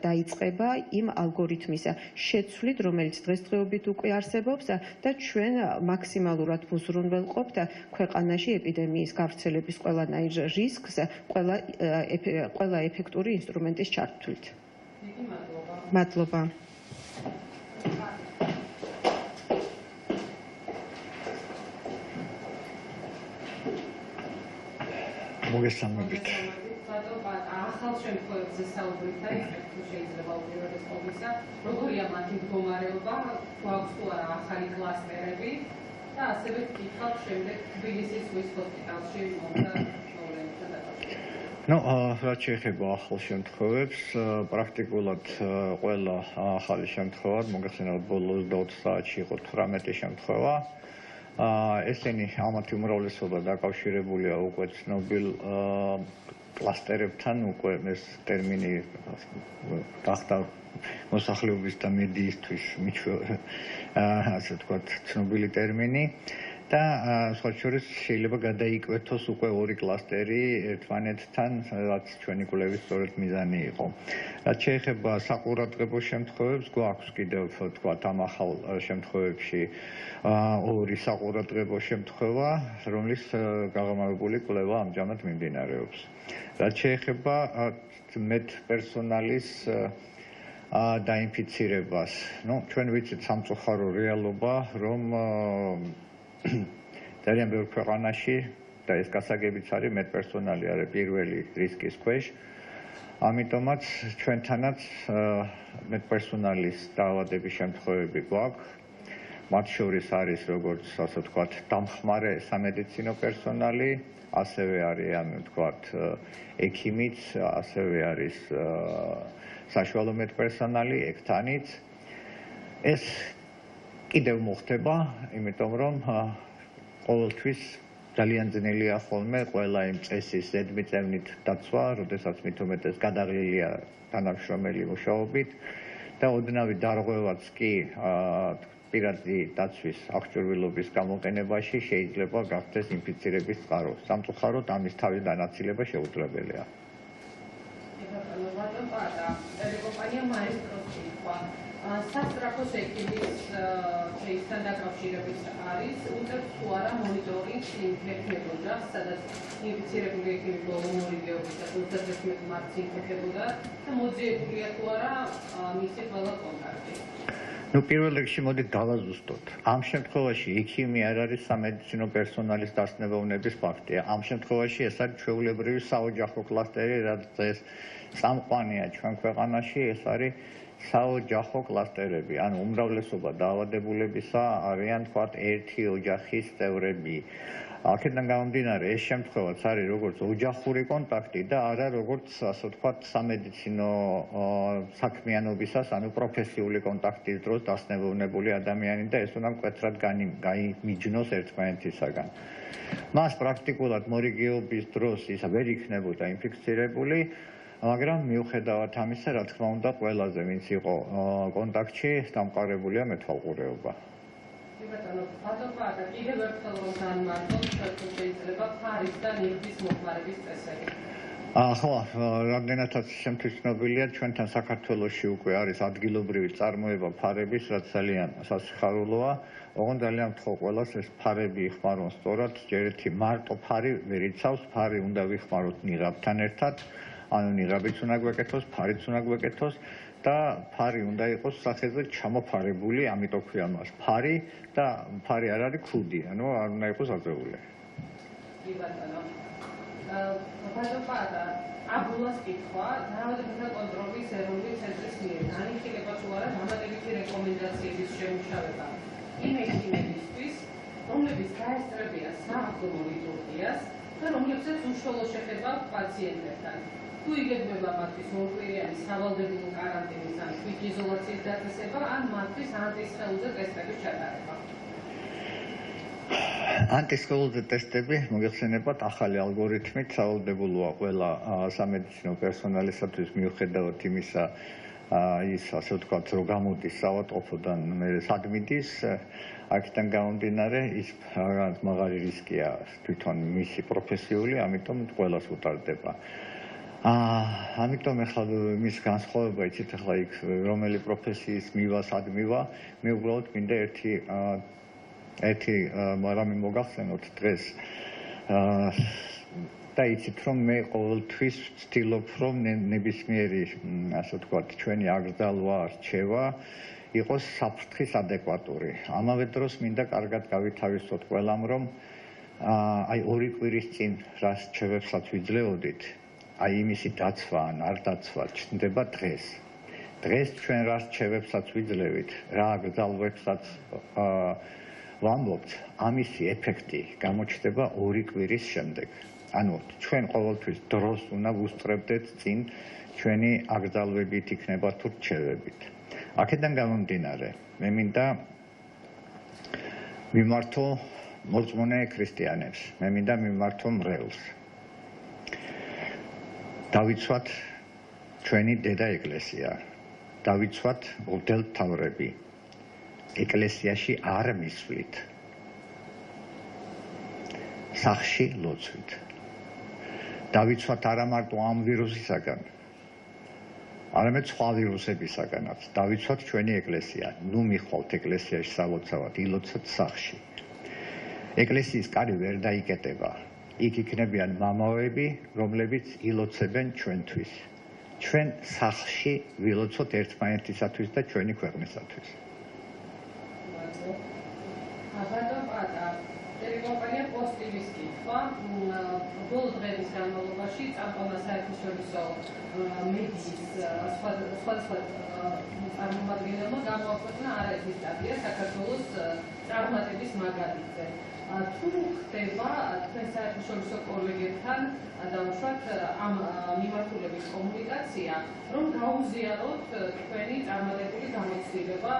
დაიწყება იმ ალგორითმის შეცვლით, რომელიც დღესდღეობით უკვე არსებობს და ჩვენ მაქსიმალურად ვუზრუნველყოფთ ქვეყანაში ეპიდემიის გავრცელების ყველანაირ რისკს ყველა ეფექტური ინსტრუმენტის ჩართვლით. მადლობა. მოგესალმებით. ახალ შემთხვევებზე საუბრით და თუ შეიძლება უპირველეს ყოვლისა, როგორია მათი მდგომარეობა, გვაქვს თუ არა ახალი კლასტერები და ასევე ვკითხავ შემდეგ თბილისის ზღვის ჰოსპიტალში მომხდარ პრობლემებთან დაკავშირებით. რაც შეეხება ახალ შემთხვევებს, პრაქტიკულად ყველა ახალი შემთხვევა, მოგეხსენებათ ბოლო 20 საათში იყო 18 შემთხვევა. ესენი ამათი უმრავლესობა დაკავშირებულია უკვე ცნობილ კლასტერებთან, უკვე ეს ტერმინი გახდა მოსახლეობის და მედიისთვის ასე ვთქვათ, ცნობილი ტერმინი. და სხვა შორის შეიძლება გადაიკვეთოს უკვე ორი კლასტერი ერთმანეთთან, რაც ჩვენი კვლევის სწორედ მიზანი იყო. რაც შეეხება საყურადღებო შემთხვევებს, გვაქვს კიდევ ვთქვათ ამ ახალ შემთხვევებში ორი საყურადღებო შემთხვევა, რომლის გაღრმავებული კვლევა ამჟამად მიმდინარეობს. რაც შეეხება медპერსონალის დაინფიცირებას, ჩვენ ვიცით სამწუხარო რეალობა, რომ ძალიან ბევრ ქვეყანაში და ეს გასაგებიც არის медპერსონალი არის პირველი რისკის ქვეშ. ამიტომაც ჩვენთანაც медპერსონალის დაავადების შემთხვევები გვაქვს. მათ შორის არის როგორც ასე ვთქვათ, დამხმარე სამედიცინო პერსონალი, ასევე არის ანუ ვთქვათ, ექიმიც, ასევე არის საშუალო медპერსონალი, ექთანიც. ეს კიდევ მოხდება, იმიტომ რომ ყოველთვის ძალიან ძნელია ხოლმე ყველა იმ წესის ზედმიწევნით დაცვა, როდესაც მით უმეტეს გადაღლილია თანამშრომელი მუშაობით და ოდნავი დარღვევაც კი პირადი დაცვის აღჭურვილობის გამოყენებაში შეიძლება გახდეს ინფიცირების წყარო. სამწუხაროდ ამის თავის განაცილება შეუძლებელია. სასწრაფოს ექიმის შეისთან დაკავშირებით არის, უწევს თუ არა მონიტორინგს იმ ერთ ოჯახს, სადაც ინფიცირებული ექიმი ბოლო მორიგეობის და 31 მარტს ინფექდებოდა და მოძიებულია თუ არა მისი ყველა კონტაქტი. პირველ რიგში მოდით დავაზუსტოთ. ამ შემთხვევაში ექიმი არ არის სამედიცინო პერსონალის დასნებოვნების ფაქტია. ამ შემთხვევაში ეს არის ჩვეულებრივი საოჯახო კლასტერი, რაც ეს სამყვანია ჩვენ ქვეყანაში, ეს არის საოჯახო კლასტერები, ანუ უმრავლესობა დაავადებულებისა არიან თქვათ ერთი ოჯახის წევრები. აქედან გამომდინარე, ეს შემთხვევაც არის როგორც ოჯახური კონტაქტი და არა როგორც ასე ვთქვათ სამედიცინო საქმიანობისას, ანუ პროფესიული კონტაქტის დროს დასნებოვნებული ადამიანი და ეს უნდა მკვეთრად გამიჯნოს ერთმანეთისაგან. მას პრაქტიკულად მორიგეობის დროს ის ვერ იქნებოდა ინფექცირებული. მაგრამ მიუხედავად ამისა, რა თქმა უნდა, ყველაზე ვინც იყო კონტაქტში, დამყარებულია მეთვალყურეობა. კიდევ ერთხელ რომ განმარტოთ, შეიძლება ფარის და ნიღბის მოხმარების წესები. ხო, რამდენადაც შემთხვევით ცნობილია, ჩვენთან საქართველოში უკვე არის ადგილობრივი წარმოება ფარების, რაც ძალიან სასიხარულოა. ოღონდ ძალიან ვთხოვ ყველას ეს ფარები იხმარონ სწორად, ჯერ ერთი მარტო ფარი ვერ იცავს, ფარი უნდა ვიხმაროთ ნიღაბთან ერთად. ანუ ნიღაბიც უნდა გვეკეთოს, ფარიც უნდა გვეკეთოს და ფარი უნდა იყოს სახეზე ჩამოფარებული, ამიტომ ქვია მას ფარი და ფარი არ არის ქუდი, ანუ არ უნდა იყოს აწეული. კი ბატონო. ბატონო, აბულას კითხვა, დაავადებათა კონტროლის ეროვნული ცენტრის მიერ განიხილება თუ არა დამატებითი რეკომენდაციების შემუშავება იმ ექიმებისთვის, რომლებიც გაესწრებიან საავტომობილო ლიტურგიას და რომლებსაც უშუალო შეხება პაციენტებთან. თუ იგეგმება მათთვის ორკვირიანი სავალდებულო კარანტინის ან თვითიზოლაციის დაწესება, ან მათთვის ანტისხეულზე ტესტების ჩატარება. ანტისხეულზე ტესტები მოგეხსენებათ ახალი ალგორითმით სავალდებულოა ყველა სამედიცინო პერსონალისათვის მიუხედავად იმისა, ის ასე ვთქვათ, რომ გამოდის საავადმყოფოდან სადმიდის, აქედან გამომდინარე ის მაღალი რისკია თვითონ მისი პროფესიული, ამიტომ ყველას უტარდება. ამიტომ ახლა მის განსხვავება იცით ახლა იქ რომელი პროფესიის მივა სადმივა, მე უბრალოდ მინდა ერთი რამე მოგახსენოთ დღეს და იცით რომ მე ყოველთვის ვცდილობ რომ ნებისმიერი ასე ვთქვათ ჩვენი აკრძალვა რჩევა იყოს საფრთხის ადეკვატური. ამავე დროს მინდა კარგად გავითავისოთ ყველამ რომ აი ორი კვირის წინ რა რჩევებსაც ვიძლეოდით აი იმისი დაცვა ან არ დაცვა ჩნდება დღეს. დღეს ჩვენ რა რჩევებსაც ვიძლევით, რა აკრძალვებსაც ვამბობთ, ამისი ეფექტი გამოჩნდება ორი კვირის შემდეგ. ანუ ჩვენ ყოველთვის დროს უნდა ვუსწრებდეთ წინ ჩვენი აკრძალვებით იქნება თუ რჩევებით. აქედან გამომდინარე, მე მინდა მიმართო მოწმუნე ქრისტიანებს, მე მინდა მიმართო მრევლს. დავიცვათ ჩვენი დედა ეკლესია, დავიცვათ მღვდელმთავრები, ეკლესიაში არ მისვლით, სახში ლოცვით. დავიცვათ არა მარტო ამ ვირუსისაგან, არამედ სხვა ვირუსებისაგანაც. დავიცვათ ჩვენი ეკლესია, ნუ მიხვალთ ეკლესიაში სალოცავად, ილოცოთ სახში. ეკლესიის კარი ვერ დაიკეტება. იქ იქნებიან მამაოები, რომლებიც ილოცებენ ჩვენთვის. ჩვენ სახში ვილოცოთ ერთმანეთისათვის და ჩვენი ქვეყნისათვის. ტელეკომპანია პოსტივის კითხვა ბოლო დღეების განმავლობაში წამყვანმა საერთაშორისო მედიის სხვადასხვა წარმომადგენელმა გამოაქვეყნა არაერთი სტატია საქართველოს წარმატების მაგალითზე. თუ ხდება თქვენ საერთაშორისო კოლეგებთან დავუშვათ ამ მიმართულების კომუნიკაცია, რომ გაუზიაროთ თქვენი წარმატებული გამოცდილება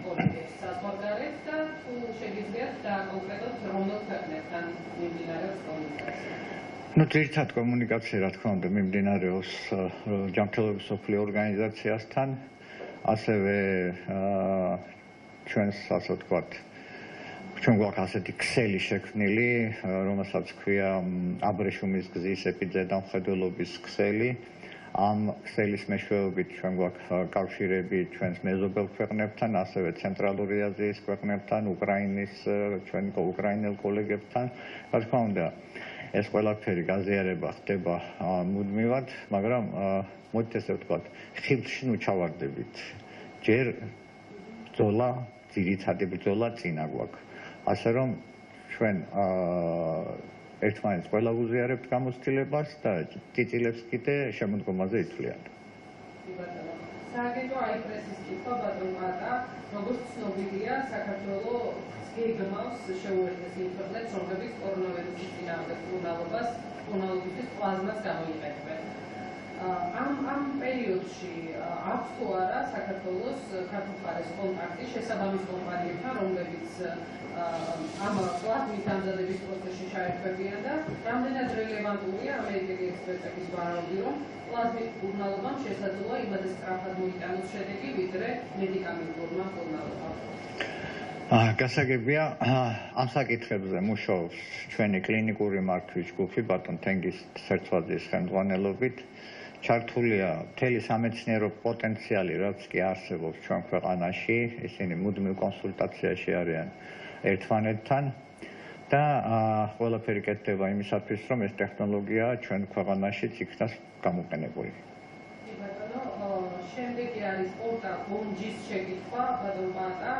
კოლეგებს საზღვარგარეთ და თუ შეგიძლიათ დააკონკრეტოთ რომელ ქვეყნებთან მიმდინარეობს კომუნიკაცია. ძირითად კომუნიკაცია რა თქმა უნდა მიმდინარეობს ჯანმრთელობის მსოფლიო ორგანიზაციასთან, ასევე ჩვენს ასე ვთქვათ ჩვენ გვაქვს ასეთი ქსელი შექმნილი, რომელსაც ქვია აბრეშუმის გზის ეპიდემიოლოგიის ქსელი. ამ ქსელის მეშვეობით ჩვენ გვაქვს კავშირები ჩვენს მეზობელ ქვეყნებთან, ასევე ცენტრალური აზიის ქვეყნებთან, უკრაინის ჩვენ უკრაინელ კოლეგებთან. რა თქმა უნდა, ეს ყველაფერი გაზიარება ხდება მუდმივად, მაგრამ მოდით ესე ვთქვათ, ხილში ნუ ჩავარდებით. ჯერ ბრძოლა, ძირითადი ბრძოლა წინა გვაქვს. ასე რომ ჩვენ ერთმანეთს ყველა ვუზიარებთ გამოცდილებას და წიწილებს კიდე შემოდგომაზე ითვლიან. სააგენტო აიპრესის კითხვა ბატონმა, როგორც ცნობილია, საქართველოს გეგმავს შეუერთდეს ინტერნეტს, რომლებიც კორონავირუსის წინააღმდეგ მკურნალობისთვის პლაზმას გამოიყენებენ. ამ პერიოდში აქვს თუ არა საქართველოს ქართულ კონტაქტი შესაბამის კომპანიებთან, რომლებიც ამ პლაზმის დამზადების პროცესში ჩაერთვებიან და რამდენად რელევანტურია ამერიკელი ექსპერტების ვარაუდი, რომ პლაზმის მკურნალობამ შესაძლოა იმაზე სწრაფად მოიტანოს შედეგი, ვიდრე მედიკამენტურმა მკურნალობამ. გასაგებია, ამ საკითხებზე მუშაობს ჩვენი კლინიკური მართვის ჯგუფი ბატონ თენგის სერცვაძის ხელმძღვანელობით. ჩართულია მთელი სამეცნიერო პოტენციალი, რაც კი არსებობს ჩვენ ქვეყანაში, ისინი მუდმივ კონსულტაციაში არიან ერთმანეთთან და ყველაფერი კეთდება იმისათვის, რომ ეს ტექნოლოგია ჩვენ ქვეყანაშიც იქნას გამოყენებული. შემდეგი არის პორტალ ონჯის შეკითხვა, ბატონ პატა,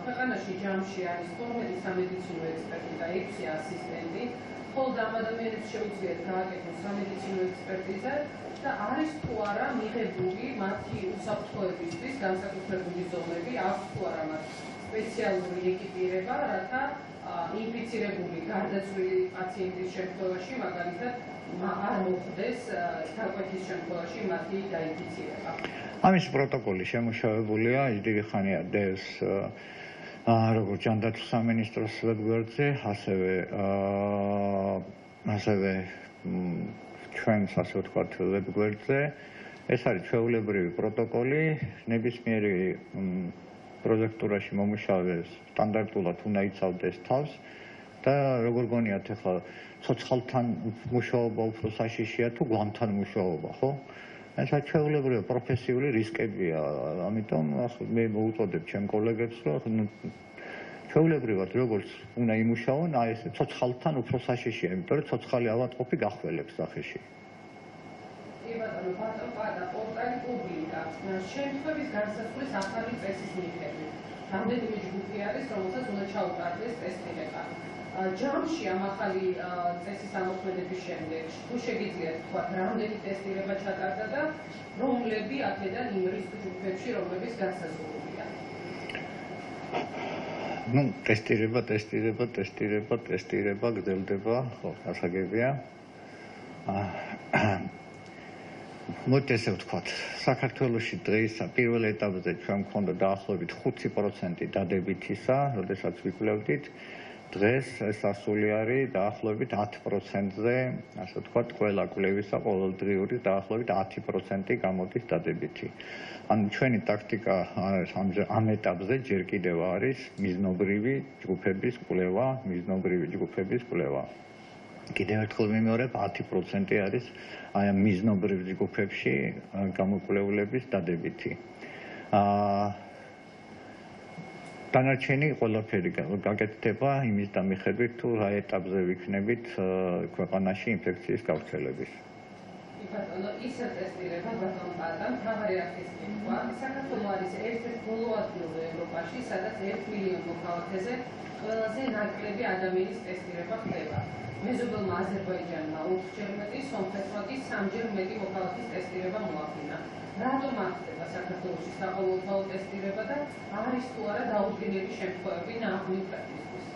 ქვეყანაში ჯამში არის 12 სამედიცინო ექსპერტი და 6 ასისტენტი, ხოლო ამ ადამიანებს შეუძლიათ გააკეთოს სამედიცინო ექსპერტიზა და არის თუ არა მიღებული მათი უსაფრთხოებისთვის განსაკუთრებული ზომები, აქვს თუ არა მათ სპეციალური ეკიპირება, რათა ინფიცირებული გარდაცვლილი პაციენტის შემთხვევაში მაგალითად არ მოხდეს გაკვეთის შემთხვევაში მათი დაინფიცირება. ამის პროტოკოლი შემუშავებულია დიდი ხანია დევს როგორც ჯანდაცვის სამინისტროს ვებგვერდზე, ასევე ჩვენს ასე ვთქვათ ვებგვერდზე. ეს არის ჩვეულებრივი პროტოკოლი, ნებისმიერი პროექტურაში მომუშავეს სტანდარტულად უნდა იცავდეს თავს და როგორ გონიათ ახლა ცოცხალთან მუშაობა უფრო საშიშია თუ გვამთან მუშაობა, ხო? ეს ჩვეულებრივი პროფესიული რისკებია, ამიტომ მე მოუწოდებ ჩემ კოლეგებს, რომ ჩვეულებრივად როგორც უნდა იმუშაონ, აი ეს ცოცხალთან უფრო საშიშია, იმიტომ რომ ცოცხალი ავადმყოფი გახველებს სახეში. ბატონო პატა, პორტალი პუბლიკა, შემთხვევის განსაზღვრის ახალი წესის მიხედვით. რამდენიმე ჯგუფი არის, რომელსაც უნდა ჩაუტარდეს ტესტირება. ჯამში ამ ახალი წესის ამოქმედების შემდეგ, თუ შეგიძლიათ თქვათ, რამდენი ტესტირება ჩატარდა და რომლები აქედან იმ რისკ ჯგუფებში, რომლებიც განსაზღვრულია? ну, ტესტირება გრძელდება, ხო, გასაგებია. მოდით ესე ვთქვათ, საქართველოში დღეს პირველ ეტაპზე ჩვენ გვქონდა დაახლოებით 5% დადებითისა, როდესაც ვიკვლევდით. დღეს ეს ასული არის დაახლოებით 10%-ზე, ასე ვთქვათ, ყველა კვლევისა ყოველდღიური დაახლოებით 10% გამოდის დადებითი. ანუ ჩვენი ტაქტიკა ამ ეტაპზე ჯერ კიდევ არის მიზნობრივი ჯგუფების კვლევა. კიდევ ერთხელ ვიმეორებ, 10% არის აი ამ მიზნობრივ ჯგუფებში გამოკვლეულების დადებითი. დანარჩენი ყველაფერი გაკეთდება იმის დამიხედვით, თუ რა ეტაპზე ვიქნებით ქვეყანაში ინფექციის გავრცელების. ბატონო, ისა ტესტირება ბატონ პატა, მთავარი არხის კითხვა. საქართველო არის ერთ-ერთი ბოლო ადგილზე ევროპაში, სადაც 1 მილიონ მოქალაქეზე ყველაზე ნაკლები ადამიანის ტესტირება ხდება. მეზობელმა აზერბაიჯანმა 4-ჯერ მეტი, სომხეთმა კი 3-ჯერ მეტი მოქალაქის ტესტირება მოახდინა. რატომ არ ხდება საქართველოში საყოველთაო ტესტირება და არის თუ არა დაუდგენელი შემთხვევები ნაღმი ქვეყნისთვის?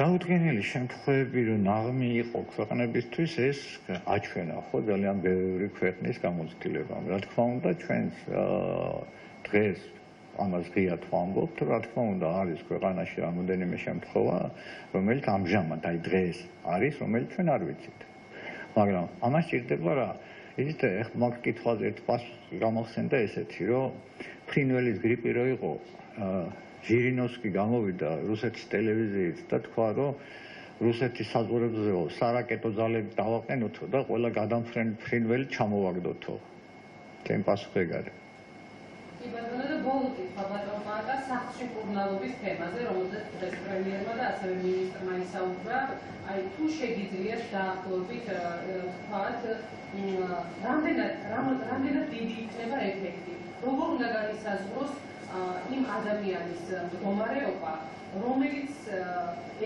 დაუდგენელი შემთხვევები რომ ნაღმი იყო ქვეყნებისთვის, ეს აჩვენა ხო ძალიან ბევრი ქვეყნის გამოცდილებამ. რა თქმა უნდა, ჩვენს დღეს ამას ღიად ვამბობთ, რა თქმა უნდა, არის ქვეყანაში რამოდენიმე შემთხვევა, რომელიც ამჟამად აი დღეს არის, რომელიც ჩვენ არ ვიცით. მაგრამ ამას ჭირდება რა? იცით, მაგ კითხვაზე ერთ პასუხი გამახსენდა ესეთი, რომ ფრინველის გრიპი რო იყო, ჟირინოვსკი გამოვიდა რუსეთის ტელევიზიით და თქვა, რომ რუსეთის საზღვრებზეო სარაკეტო ძალები დავაყენოთო და ყველა გადამფრენ ფრინველი ჩამოვაგდოთო. ჩემ პასუხი ეგ არის. ბატონო და ბოლო კითხვა ბატონ პატა სახლში მკურნალობის თემაზე, რომელზეც დღეს პრემიერმა და ასევე მინისტრმა ისაუბრა, აი თუ შეგიძლიათ დაახლოებით ვთქვათ, რამდენად დიდი იქნება ეფექტი, როგორ უნდა განისაზღვროს იმ ადამიანის მდგომარეობა, რომელიც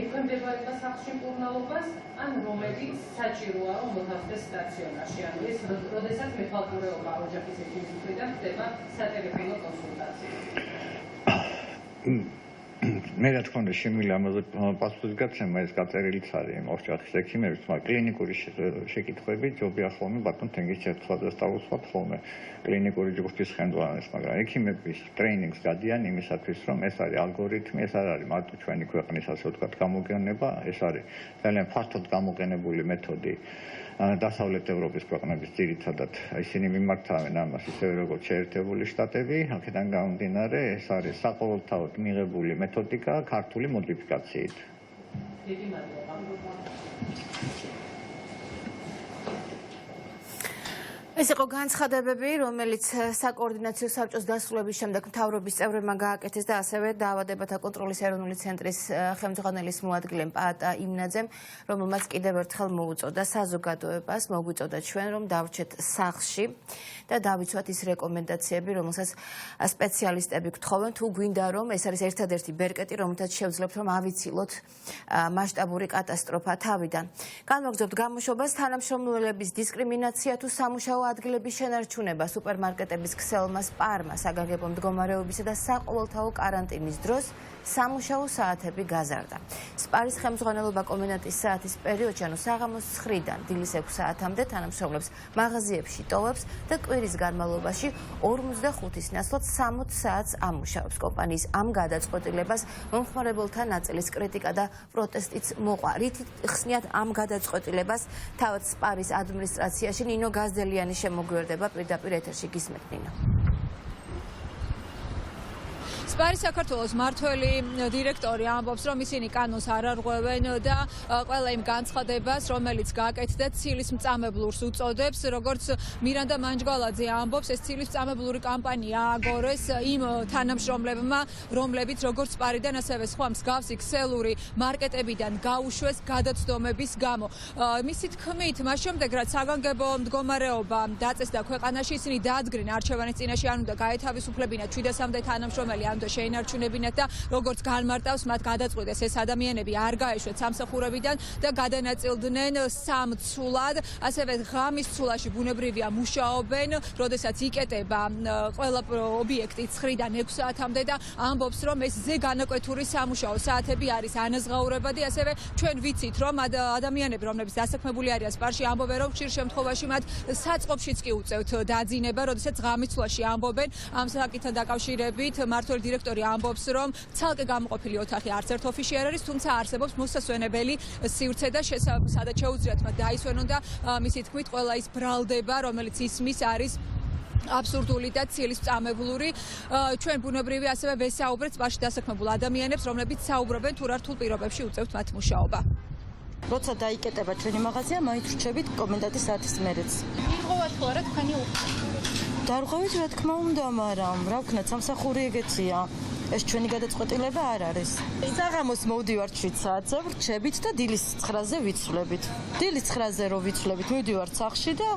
ექვემდებარება სახლში მკურნალობას, ან რომელიც საჭიროა რომ მოთავსდეს სტაციონარში, ანუ ეს როდესაც მეთვალყურეობა ოჯახის ექიმის მხრიდან ხდება სატელეფონო კონსულტაცია. მე რა თქმა უნდა შემიძლია ამაზე პასუხის გაცემა, ეს გაწერილიც არის იმ ოჯახის ექიმების, მაგრამ კლინიკური შეკითხვები ჯობია ხოლმე ბატონ თენგიჩერთლაძეს დავუსვათ ხოლმე კლინიკური ჯგუფის ხელმძღვანელს, მაგრამ ექიმების ტრეინინგს გადიან იმისათვის, რომ ეს არის ალგორითმი, ეს არ არის მარტო ჩვენი ქვეყნის ასე ვთქვათ გამოგონება, ეს არის ძალიან ფართოდ გამოყენებული მეთოდი დასავლეთ ევროპის ქვეყნების ძირითადად ისინი მიმართავენ ამას ისევე როგორც შეერთებული შტატები, აქედან გამომდინარე ეს არის საყოველთაოდ მიღებული მეთოდიკა ქართული მოდიფიკაციით. დიდი მადლობა. ეს იყო განცხადებები, რომელიც საკოორდინაციო საბჭოს დასრულების შემდეგ მთავრობის წევრებმა გააკეთეს და ასევე დაავადებათა კონტროლის ეროვნული ცენტრის ხელმძღვანელის მოადგილემ პაატა იმნაძემ, რომელმაც კიდევ ერთხელ მოუწოდა საზოგადოებას, მოგვიწოდა ჩვენ, რომ დავრჩეთ სახლში და დავიცვათ ის რეკომენდაციები, რომელსაც სპეციალისტები გთხოვენ, თუ გვინდა რომ ეს არის ერთადერთი ბერკეტი, რომელთაც შევძლებთ რომ ავიცილოთ მასშტაბური კატასტროფა თავიდან. განვაგრძობთ გამოშვებას თანამშრომლების დისკრიმინაცია თუ სამუშაო ადგილების შენარჩუნება, სუპერმარკეტების ქსელმა, სპარმა, საგანგებო მდგომარეობისა და საყოველთაო კარანტინის დროს სამუშაო საათები გაზარდა. სპარის ხელმძღვანელობა კომენდანტის საათის პერიოდში, ანუ საღამოს 9-დან დილის 6 საათამდე თანამშრომლებს მაღაზიებში ტოვებს და კვირის განმავლობაში 45-ის ნაცვლად 60 საათს ამუშავებს. კომპანიის ამ გადაწყვეტილებას მომხმარებელთა ნაწილის კრიტიკა და პროტესტიც მოყვა. რითი ხსნიათ ამ გადაწყვეტილებას თავად სპარის ადმინისტრაციაში ნინო გაზდელიანი შემოგვიერთდება პირდაპირ ეთერში გისმენთ ნინო. სპარის საქართველოს მმართველი დირექტორი ამბობს, რომ ისინი კანონს არ არღვევენ და ყველა იმ განცხადებას, რომელიც გააკეთდა ცილის მწამებლურს უწოდებს, როგორც მირანდა მანჯგალაძე ამბობს, ეს ცილის მწამებლური კამპანია ააგორეს იმ თანამშრომლებმა, რომლებიც როგორც სპარიდან, ასევე სხვა მსგავსი ქსელური მარკეტებიდან გაუშვეს გადაცდომების გამო. მისი თქმით, მას შემდეგ, რაც საგანგებო მდგომარეობა დაწესდა ქვეყანაში, ისინი დაადგნენ არჩევანის წინაშე, ან უნდა გაეთავისუფლებინათ 700-მდე თანამშრომელი, ან შეინარჩუნებინათ და როგორც განმარტავს, მათ გადაწყვიტეს ეს ადამიანები არ გაეშვათ სამსახურებიდან და გადანაწილდნენ სამცულად, ასევე ღამის ცულაში ბუნებრივია მუშაობენ, როდესაც იკეტება ყველა ობიექტი 9-დან 6 საათამდე და ამბობს, რომ ეს ზეგანაკვეთური სამუშაო საათები არის ანაზღაურებადი, ასევე ჩვენ ვიცით, რომ ადამიანები, რომლებიც დასაქმებული არიან სპარში, ამბობენ, რომ ხშირ შემთხვევაში მათ საწყობშიც კი უწევთ დაძინება, როდესაც ღამის ცულაში ამბობენ ამ საკითხთან დაკავშირებით მმართველი დირექტორი ამბობს, რომ ცალკე გამოყოფილი ოთახი არც ერთ ოფისში არ არის, თუმცა არსებობს მოსასვენებელი სივრცე და სადაც შეუძლიათ მათ დაისვენონ და მისი თქმით, ყველა ის ბრალდება, რომელიც ისმის არის აბსურდული და ცილის მწამებლური. ჩვენ ბუნებრივი ასევე ვესაუბრეთ სპარში დასაქმებულ ადამიანებს, რომლებიც საუბრობენ თუ რა რთულ პირობებში უწევთ მათ მუშაობა. როცა დაიკეტება ჩვენი მაღაზია, მაინც რჩებით კომენდანტის საათის მერეც. იღოვა თუ არა თქვენი დარღვევით, რა თქმა უნდა, მაგრამ რა ვქნათ, სამსახური ეგეთია. ეს ჩვენი გადაწყვეტილება არ არის. საღამოს მოვდივართ 7 საათზე, ვრჩებით და დილის 9-ზე ვიცვლებით. დილის 9-ზე რო ვიცვლებით, მივდივართ სახლში და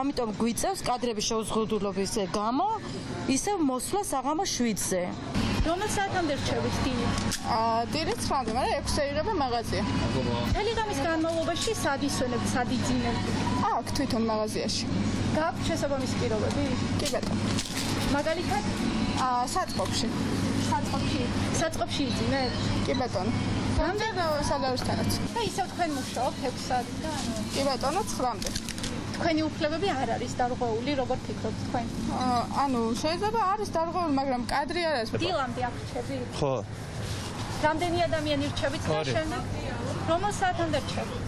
ამიტომ გვიწევს კადრების შეუზღუდულობის გამო ისევ მოსვლა საღამოს 7-ზე. რომელ საათამდე რჩებით დილით? დილით 9-მდე, მაგრამ 6-ზე იღება მაღაზია. მთელი ღამის განმავლობაში სად ისვენებთ, სად იძინებთ? აქ თვითონ მაღაზიაში. გააქვთ შესაბამისი პირობები? კი ბატონო. მაგალითად? საწყობში. საწყობში იძინებთ? კი ბატონო. რამდენი სალაროსთანაც? და ისევ თქვენ მუშაობთ 6 საათიდან? კი ბატონო, 9-მდე. თქვენი უფლებები არ არის დარღვეული, როგორ ფიქრობთ თქვენ? ანუ შეიძლება არის დარღვეული, მაგრამ კადრი არ არის. დილამდე აქ რჩებით? ხო. რამდენი ადამიანი რჩებით და შემდეგ? რომელ საათამდე რჩებით?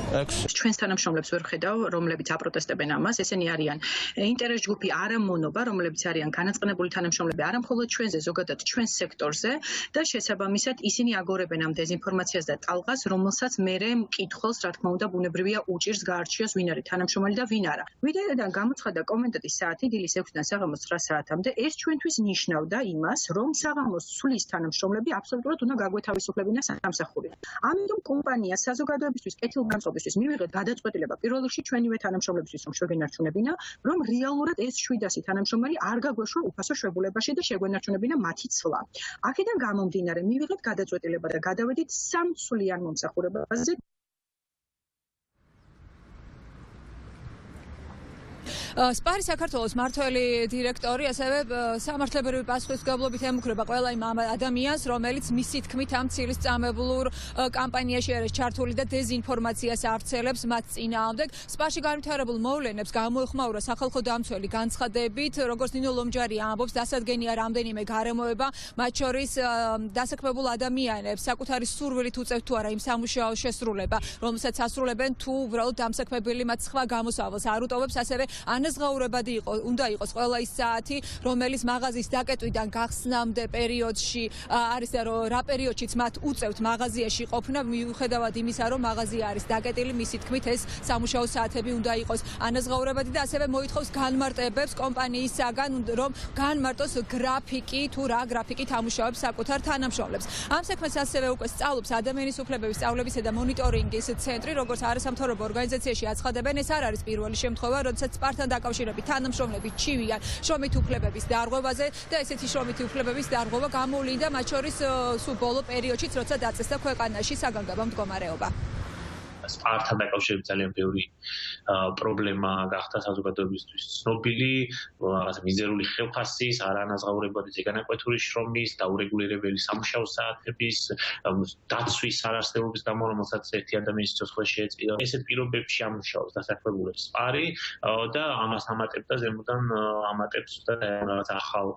ჩვენს თანამშრომლებს ვერ ხედავ, რომლებიც აპროტესტებენ ამას, ესენი არიან ინტერეს ჯგუფი არამონობა, რომლებიც არიან განაწყენებული თანამშრომლები არამხოლოდ ჩვენზე, ზოგადად ჩვენს სექტორზე და შესაბამისად ისინი აგორებენ ამ დეზინფორმაციას და ტალღას, რომელსაც მერე მკითხველს, რა თქმა უნდა, ბუნებრივია უჭირს გაარჩიოს ვინ არის თანამშრომელი და ვინ არა. ვიდეოდან გამოცხადდა კომენდანტის საათი დილის 6-დან საღამოს 9 საათამდე, ეს ჩვენთვის ნიშნავდა იმას, რომ საღამოს ცulis თანამშრომლები აბსოლუტურად უნდა გაგვეთავისუფლებინათ სამსახურიდან. ამიტომ კომპანია საზოგადოებისთვის კეთილგანწყობის მივიღეთ გადაწყვეტილება პირველ რიგში ჩვენივე თანამშრომლებისთვის, რომ შეგვენარჩუნებინა, რომ რეალურად ეს 700 თანამშრომელი არ გაგვეშვა უფასო შვებულებაში და შეგვენარჩუნებინა მათი ცვლა. აქედან გამომდინარე, მივიღეთ გადაწყვეტილება და გადავედით სამცვლიან მომსახურებაზე. სპარის საქართველოს მმართველი დირექტორი ასევე სამართლებრივი პასუხისმგებლობით ემუქრება ყველა იმ ადამიანს, რომელიც მისი თქმით ამ ცილის მწამებლურ კამპანიაში არის ჩართული და დეზინფორმაციას ავრცელებს მათ წინააღმდეგ. სპარში განვითარებულ მოვლენებს გამოეხმაურა სახალხო დამცველი განცხადებით, როგორც ნინო ლომჯარი ამბობს, დასადგენია რამდენიმე გარემოება, მათ შორის დასაქმებულ ადამიანებს საკუთარი სურვილით უწევთ თუ არა იმ სამუშაოს შესრულება, რომელსაც ასრულებენ თუ უბრალოდ დამსაქმებელი მათ სხვა გამოსავალს არ უტოვებს, ასევე ანაზღაურებადი უნდა იყოს ყველა ის საათი, რომელიც მაღაზიის დაკეტვიდან გახსნამდე პერიოდში არის და რა პერიოდშიც მათ უწევთ მაღაზიაში ყოფნა, მიუხედავად იმისა, რომ მაღაზია არის დაკეტილი, მისი თქმით ეს სამუშაო საათები უნდა იყოს ანაზღაურებადი და ასევე მოითხოვს განმარტებებს კომპანიისაგან, რომ განმარტოს გრაფიკი თუ რა გრაფიკი თამუშავებს საკუთარ თანამშრომლებს. ამ საქმეს ასევე უკვე სწავლობს ადამიანის უფლებების სწავლებისა და მონიტორინგის ცენტრი, როგორც არასამთავრობო ორგანიზაციაში აცხადებენ, ეს არ არის პირველი შემთხვევა, როდესაც სპარტთან დაკავშირებით თანამშრომლები ჩივიან შრომით უფლებების დარღვევაზე და ესეთი შრომითი უფლებების დარღვევა გამოვლინდა მათ შორის სულ ბოლო პერიოდშიც, როცა დაწესდა ქვეყანაში საგანგებო მდგომარეობა. სპარტთან დაკავშირებით ძალიან ბევრი პრობლემა გახდა საზოგადოებისთვის ცნობილი, რაღაცა მიზერული ხელფასის, არანაზღაურებადი ზეგანაკვეთური შრომის, დაურეგულირებელი სამუშაო საათების, დაცვის არარსებობის გამო, რომელსაც ერთი ადამიანის სიცოცხლე შეეწყვიტა. ესეთ პირობებში ამუშავებს დასაქმებულებს სპარი და ამას ამატებდა ზემოდან ამატებს და რაღაც ახალ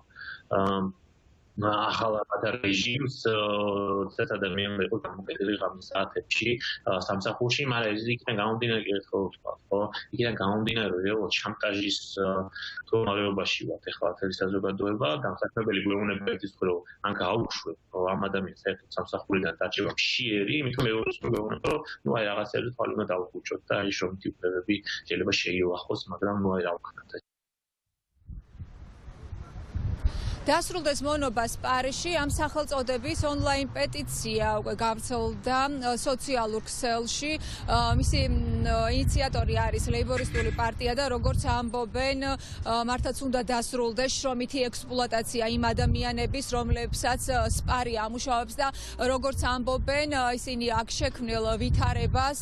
რეჟიმს, როდესაც ადამიანები იყო გამოკეტილი ღამის საათებში სამსახურში, მაგრამ ეს იქიდან გამომდინარე კი ერთხელ ვთქვა, ხო? იქიდან გამომდინარე, რომ რეალურად შანტაჟის მდგომარეობაში ვართ ახლა მთელი საზოგადოება, დამსაქმებელი გვეუბნება ის რომ ან გაუშვებ, რომ ამ ადამიანს საერთოდ სამსახურიდან დაჭერა მშიერი, იმიტომ მეუბნებს რომ ნუ აი რაღაცები თვალი უნდა დავუხუჭოთ და აი შრომითი უფლებები შეიძლება შეიუახოს, მაგრამ ნუ აი რა ვქნათ. დასრულდეს მონობა სპარიში, ამ სახელწოდების ონლაინ პეტიცია უკვე გავრცელდა სოციალურ ქსელში. მისი ინიციატორი არის ლეიბორისტული პარტია და როგორც ამბობენ, მართლაც უნდა დასრულდეს შრომითი ექსპლუატაცია იმ ადამიანების, რომლებსაც სპარი ამუშავებს და როგორც ამბობენ, ისინი აქ შექმნილ ვითარებას,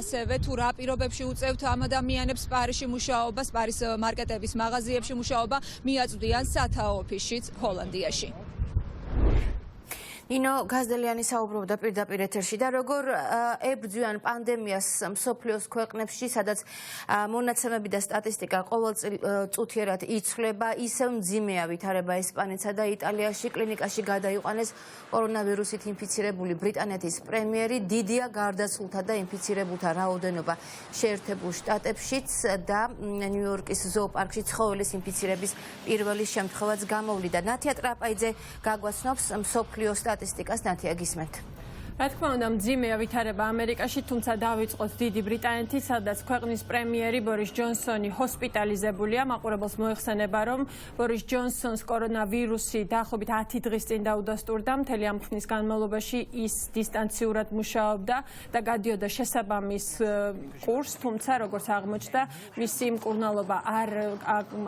ასევე თუ რა პირობებში უწევთ ამ ადამიანებს სპარიში მუშაობა, სპარის მარკეტების მაღაზიებში მუშაობა, მიაწვდიან სათაო ოფისში ჰოლანდიაში. ნინო გაზდელიანი საუბრობდა პირდაპირ ეთერში და როგორ ებრძვიან პანდემიას მსოფლიოს ქვეყნებში, სადაც მონაცემები და სტატისტიკა ყოველწუთიერად იცვლება, ისევ მძიმეა ვითარება ესპანეთსა და იტალიაში. კლინიკაში გადაიყვანეს კორონავირუსით ინფიცირებული ბრიტანეთის პრემიერი, დიდია გარდაცვლთა და ინფიცირებულთა რაოდენობა შეერთებულ შტატებშიც და ნიუ-იორკის ზოოპარკში ცხოველის ინფიცირების პირველი შემთხვევაც გამოვლინდა. ნათია ტრაპაიძე გაგვაცნობს მსოფლიოს სტატისტიკას. ნათია, გისმენთ. რა თქმა უნდა, მძიმეა ვითარება ამერიკაში, თუმცა დავიწყოთ დიდი ბრიტანეთი, სადაც ქვეყნის პრემიერი ბორის ჯონსონი ჰოსპიტალიზებულია. მაყურებელს მოეხსენება, რომ ბორის ჯონსონს კორონავირუსი დაახლოებით 10 დღის წინ დაუდასტურდა. მთელი ამ ხნის განმავლობაში ის დისტანციურად მუშაობდა და გადიოდა შესაბამის კურსს, თუმცა როგორც აღმოჩნდა, მისი მკურნალობა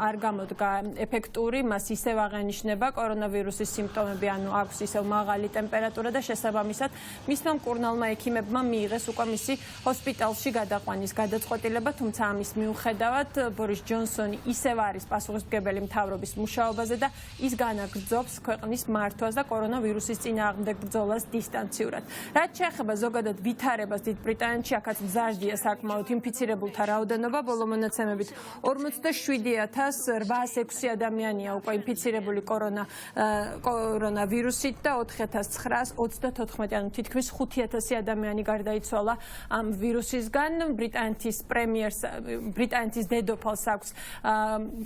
არ გამოდგა ეფექტური, მას ისევ აღენიშნება კორონავირუსის სიმპტომები, ანუ აქვს ისევ მაღალი ტემპერატურა და შესაბამისად მისმა მკურნალმა ექიმებმა მიიღეს უკვე მისი ჰოსპიტალში გადაყვანის გადაწყვეტილება, თუმცა ამის მიუხედავად ბორის ჯონსონი ისევ არის პასუხისმგებელი მთავრობის მუშაობაზე და ის განაგრძობს ქვეყნის მართვას და კორონავირუსის წინააღმდეგ ბრძოლას დისტანციურად. რაც შეეხება ზოგადად ვითარებას დიდ ბრიტანეთში, აქაც მზარდია საკმაოდ ინფიცირებულთა რაოდენობა, ბოლო მონაცემებით 47806 ადამიანია უკვე ინფიცირებული კორონავირუსით და 4934, ანუ თითქმის 5000 ადამიანი გარდაიცვალა ამ ვირუსისგან. ბრიტანეთის დედოფალს აქვს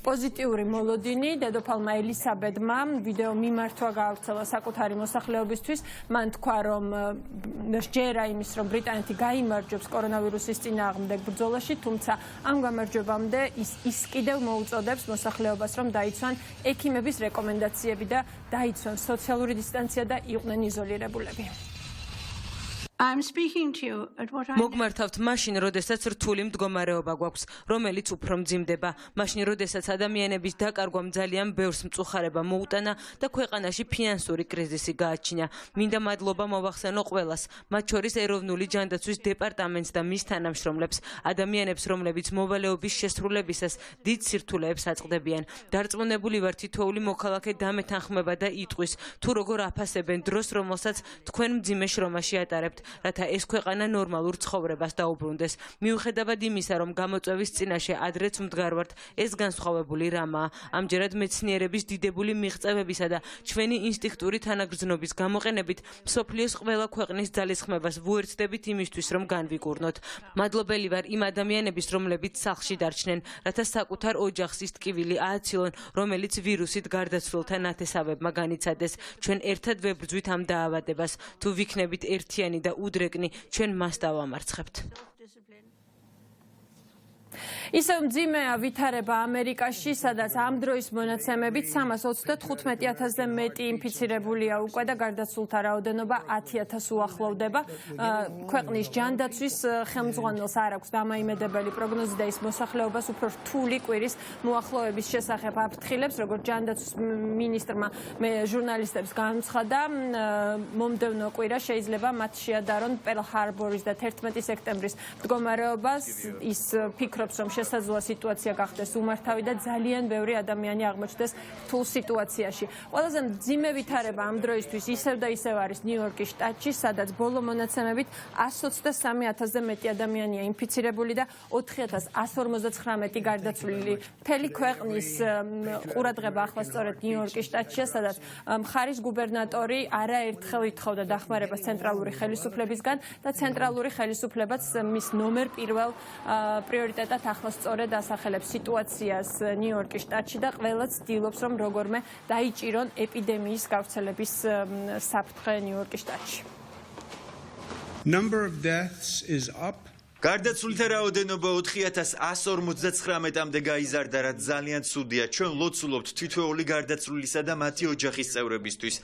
პოზიტიური მოლოდინი. დედოფალმა ელისაბედმა ვიდეო მიმართვა გაავრცელა საკუთარი მოსახლეობისთვის. მან თქვა, რომ სჯერა იმის, რომ ბრიტანეთი გაიმარჯვებს კორონავირუსის წინააღმდეგ ბრძოლაში, თუმცა ამ გამარჯვებამდე ის კიდევ მოუწოდებს მოსახლეობას, რომ დაიცვან ექიმების რეკომენდაციები და დაიცვან სოციალური დისტანცია და იყვნენ იზოლირებულები. მოგმართავთ მაშინ, როდესაც რთული მდგომარეობა გვაქვს, რომელიც უფრო მძიმდება. მაშინ, როდესაც ადამიანების დაკარგვამ ძალიან ბევრს მწუხარება მოუტანა და ქვეყანაში ფინანსური კრიზისი გააჩინა. მინდა მადლობა მოვახსენო ყველას, მათ შორის ეროვნული ჯანდაცვის დეპარტამენტს და მის თანამშრომლებს, ადამიანებს, რომლებიც მოვალეობის შესრულებისას დიდ სირთულეებს აწყდებიან. დარწმუნებული ვარ, თითოეული მოქალაქე დამეთანხმება და იტყვის, თუ როგორ აფასებენ დროს, რომელსაც თქვენ მძიმე შრომაში ატარებთ. რათა ეს ქვეყანა ნორმალურ ცხოვრებას დაუბრუნდეს. მიუხედავად იმისა, რომ გამოწვევის წინაშე ადრეც მდგარ ვართ, ეს განსხვავებული რამაა. ამჯერად მეცნიერების დიდებული მიღწევებისა და ჩვენი ინსტინქტური თანაგრძნობის გამოყენებით მსოფლიოს ყველა ქვეყნის ძალისხმებას ვუერთდებით იმისთვის, რომ განვიკურნოთ. მადლობელი ვარ იმ ადამიანების, რომლებიც სახლში დარჩნენ, რათა საკუთარ ოჯახს ის ტკივილი ააცილონ, რომელიც ვირუსით გარდაცვლილთა ნათესავებმა განიცადეს. ჩვენ ერთად ვებრძვით ამ დაავადებას. თუ ვიქნებით ერთიანი და უდრეკნი, ჩვენ მას დავამარცხებთ. ისევ მძიმეა ვითარება ამერიკაში, სადაც ამ დროის მონაცემებით 325,000-ზე მეტი ინფიცირებულია უკვე და გარდაცვლილთა რაოდენობა 10,000 უახლოვდება. ქვეყნის ჯანდაცვის ხელმძღვანელს არ აქვს დამაიმედებელი პროგნოზი და ის მოსახლეობას უფრო რთული კვირის მოახლოების შესახებ აფრთხილებს, როგორც ჯანდაცვის მინისტრმა ჟურნალისტებს განუცხადა, მომდევნო კვირა შეიძლება მათ შეადარონ პერლ-ჰარბორის და 11 სექტემბრის მდგომარეობას. ის ფიქრობს, რომ შესაძლოა სიტუაცია გახდეს უმართავი და ძალიან ბევრი ადამიანი აღმოჩნდეს რთულ სიტუაციაში. ყველაზე მძიმე ვითარება ამ დროისთვის ისევ და ისევ არის ნიუ-იორკის შტატში, სადაც ბოლო მონაცემებით 123,000-ზე მეტი ადამიანია ინფიცირებული და 4,159 გარდაცვლილი. მთელი ქვეყნის ყურადღება ახლა სწორედ ნიუ-იორკის შტატშია, სადაც მხარის გუბერნატორი არაერთხელ ითხოვდა დახმარებას ცენტრალური ხელისუფლებისგან და ცენტრალური ხელისუფლებაც მის ნომერ პირველ პრიორიტეტად ახლა სწორედ ასახელებს სიტუაციას ნიუ-იორკის შტატში და ყველაც ცდილობს, რომ როგორმე დაიჭირონ ეპიდემიის გავრცელების საფრთხე ნიუ-იორკის შტატში. Number of deaths is up. გარდაცვლილთა რაოდენობა 4,159-მდე გაიზარდა, რაც ძალიან ცუდია. ჩვენ ლოცულობთ თითოეული გარდაცვლილისა და მათი ოჯახის წევრებისთვის.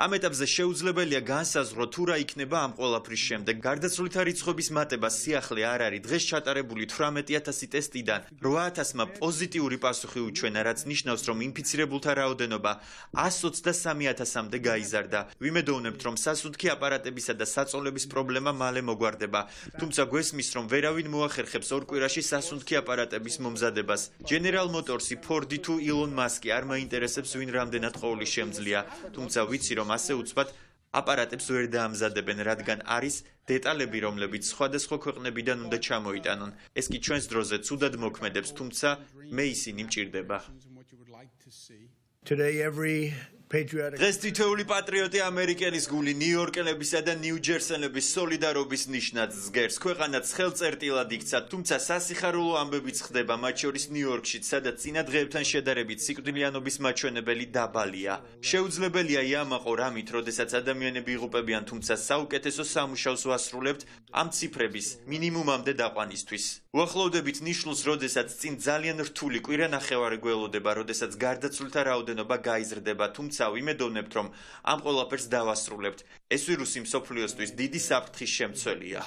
ამ ეტაპზე შეუძლებელია განსაზღვროთ, თუ რა იქნება ამ ყველაფრის შემდეგ. გარდაცვლილთა რიცხვების მატება სიახლე არ არის. დღეს ჩატარებული 18,000 ტესტიდან 8,000-მა პოზიტიური პასუხი უჩვენა, რაც ნიშნავს, რომ ინფიცირებულთა რაოდენობა 123,000-მდე გაიზარდა. ვიმედოვნებთ, რომ სასუნთქი აპარატებისა და საწოლების პრობლემა მალე მოგვარდება. თუმცა გვესმის, რომ ვერავინ მოახერხებს ორ კვირაში სასუნთქი აპარატების მომზადებას. General Motors-ი, Ford-ი თუ Elon Musk-ი არ მაინტერესებს ვინ რამდენად ყოველი შემძლია. თუმცა ვიცი, რომ ასე უცბად აპარატებს ვერ დაამზადებენ, რადგან არის დეტალები, რომლებიც სხვადასხვა ქვეყნებიდან უნდა ჩამოიტანონ. ეს კი ჩვენს დროზე ცუდად მოქმედებს, თუმცა მე ისინი მჭირდება. დღეს თითოეული პატრიოტი ამერიკელის გული ნიუ-იორკელებისა და ნიუ-ჯერსელების სოლიდარობის ნიშნად ზგერს. ქვეყანაც ხელწერტილად იქცა, თუმცა სასიხარულო ამბებიც ხდება, მათ შორის ნიუ-იორკშიც, სადაც წინა დღეებთან შედარებით სიკვდილიანობის მაჩვენებელი დაბალია. შეუძლებელია იამაყო რამით, როდესაც ადამიანები იღუპებიან, თუმცა საუკეთესო სამუშაოს ვასრულებთ ამ ციფრების მინიმუმამდე დაყვანისთვის. უახლოვდებით ნიშნულს, როდესაც წინ ძალიან რთული კვირა ნახევარი გველოდება, როდესაც გარდაცვლილთა რაოდენობა გაიზრდება, თუმცა ვიმედოვნებთ, რომ ამ ყველაფერს დავასრულებთ. ეს ვირუსი მსოფლიოსთვის დიდი საფრთხის შემცველია.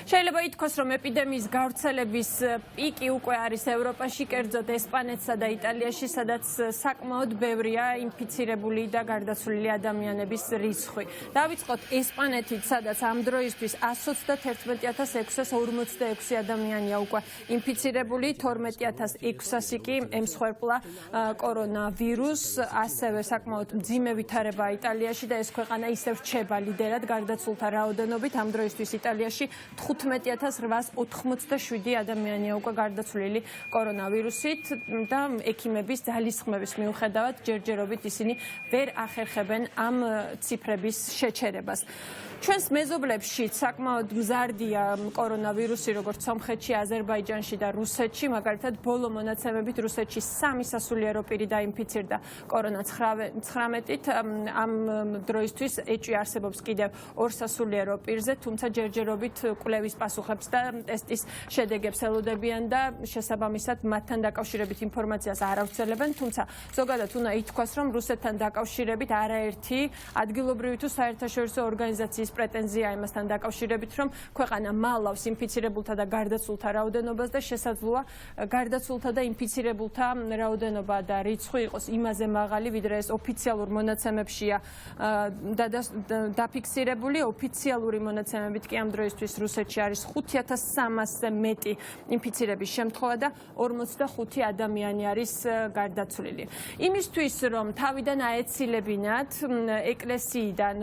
შეიძლება ითქვას, რომ ეპიდემიის გავრცელების პიკი უკვე არის ევროპაში, კერძოდ ესპანეთსა და იტალიაში, სადაც საკმაოდ ბევრია ინფიცირებული და გარდაცვლილი ადამიანების რიცხვი. დავიწყოთ ესპანეთით, სადაც ამ დროისთვის 121,646 ადამიანია უკვე ინფიცირებული, 12,600 კი ემსხვერპლა კორონავირუსს. ასევე საკმაოდ მძიმე ვითარება იტალიაში და ეს ქვეყანა ისევ რჩება ლიდერად გარდაცვლილთა რაოდენობით. ამ დროისთვის იტალიაში 15,887 ადამიანია უკვე გარდაცვლილი კორონავირუსით და ექიმების ძალისხმევის მიუხედავად ჯერჯერობით ისინი ვერ ახერხებენ ამ ციფრების შეჩერებას. ჩვენს მეზობლებში საკმაოდ მზარდია კორონავირუსი, როგორც სომხეთში, აზერბაიჯანში და რუსეთში. მაგალითად, ბოლო მონაცემებით რუსეთში 3 სასულიერო პირი დაინფიცირდა კორონა-19-ით. ამ დროისთვის ეჭვი არსებობს კიდევ 2 სასულიერო პირზე, თუმცა ჯერჯერობით კვლევის პასუხებს და ტესტის შედეგებს ელოდებიან და შესაბამისად მათთან დაკავშირებით ინფორმაციას არ ავრცელებენ, თუმცა ზოგადად უნდა ითქვას, რომ რუსეთთან დაკავშირებით არაერთი ადგილობრივი თუ საერთაშორისო ორგანიზაციის არის პრეტენზია იმასთან დაკავშირებით, რომ ქვეყანა მალავს ინფიცირებულთა და გარდაცვლილთა რაოდენობას და შესაძლოა გარდაცვლილთა და ინფიცირებულთა რაოდენობა და რიცხვი იყოს იმაზე მაღალი, ვიდრე ეს ოფიციალურ მონაცემებშია დაფიქსირებული. ოფიციალური მონაცემებით კი ამ დროისთვის რუსეთში არის 5300-ზე მეტი ინფიცირების შემთხვევა და 45 ადამიანი არის გარდაცვლილი. იმისთვის, რომ თავიდან აეცილებინათ ეკლესიიდან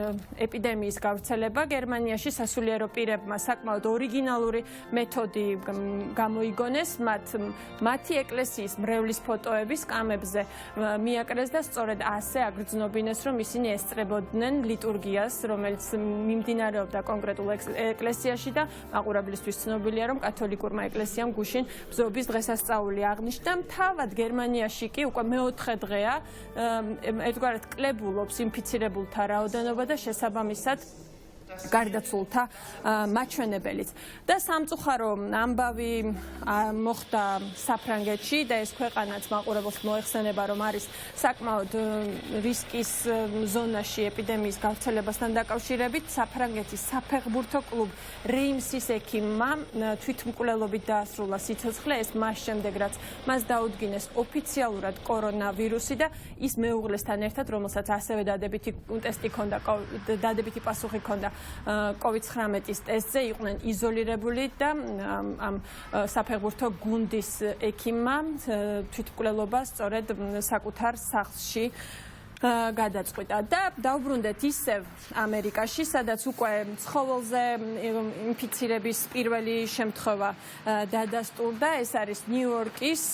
ეპიდემიის გავრცელება, გერმანიაში სასულიერო პირებმა საკმაოდ ორიგინალური მეთოდი გამოიგონეს. მათი ეკლესიის მრევლის ფოტოები სკამებზე მიაკრეს და სწორედ ასე აგრძნობინეს, რომ ისინი ესწრებოდნენ ლიტურგიას, რომელიც მიმდინარეობდა კონკრეტულ ეკლესიაში და მაყურებლისთვის ცნობილია, რომ კათოლიკურმა ეკლესიამ გუშინ ბზობის დღესასწაული აღნიშნა. თავად გერმანიაში კი უკვე მეოთხე დღეა ერთგვარად კლებულობს ინფიცირებულთა რაოდენობა და შესაბამისად გარდაცვლილთა მაჩვენებელიც. და სამწუხარო ამბავი მოხდა საფრანგეთში და ეს ქვეყანაც მაყურებელს მოეხსენება, რომ არის საკმაოდ რისკის ზონაში ეპიდემიის გავრცელებასთან დაკავშირებით. საფრანგეთის საფეხბურთო კლუბ რეიმსის ექიმმა თვითმკვლელობით დაასრულა სიცოცხლე, ეს მას შემდეგ, რაც მას დაუდგინეს ოფიციალურად კორონავირუსი და ის მეუღლესთან ერთად, რომელსაც ასევე დადებითი პასუხი ჰქონდა COVID-19 ტესტზე, იყვნენ იზოლირებული და ამ საფეხბურთო გუნდის ექიმმა თვითმკვლელობა სწორედ საკუთარ სახლში გადაწყვიტა და დავბრუნდეთ ისევ ამერიკაში, სადაც უკვე ცხოველზე ინფიცირების პირველი შემთხვევა დადასტურდა. ეს არის ნიუ-იორკის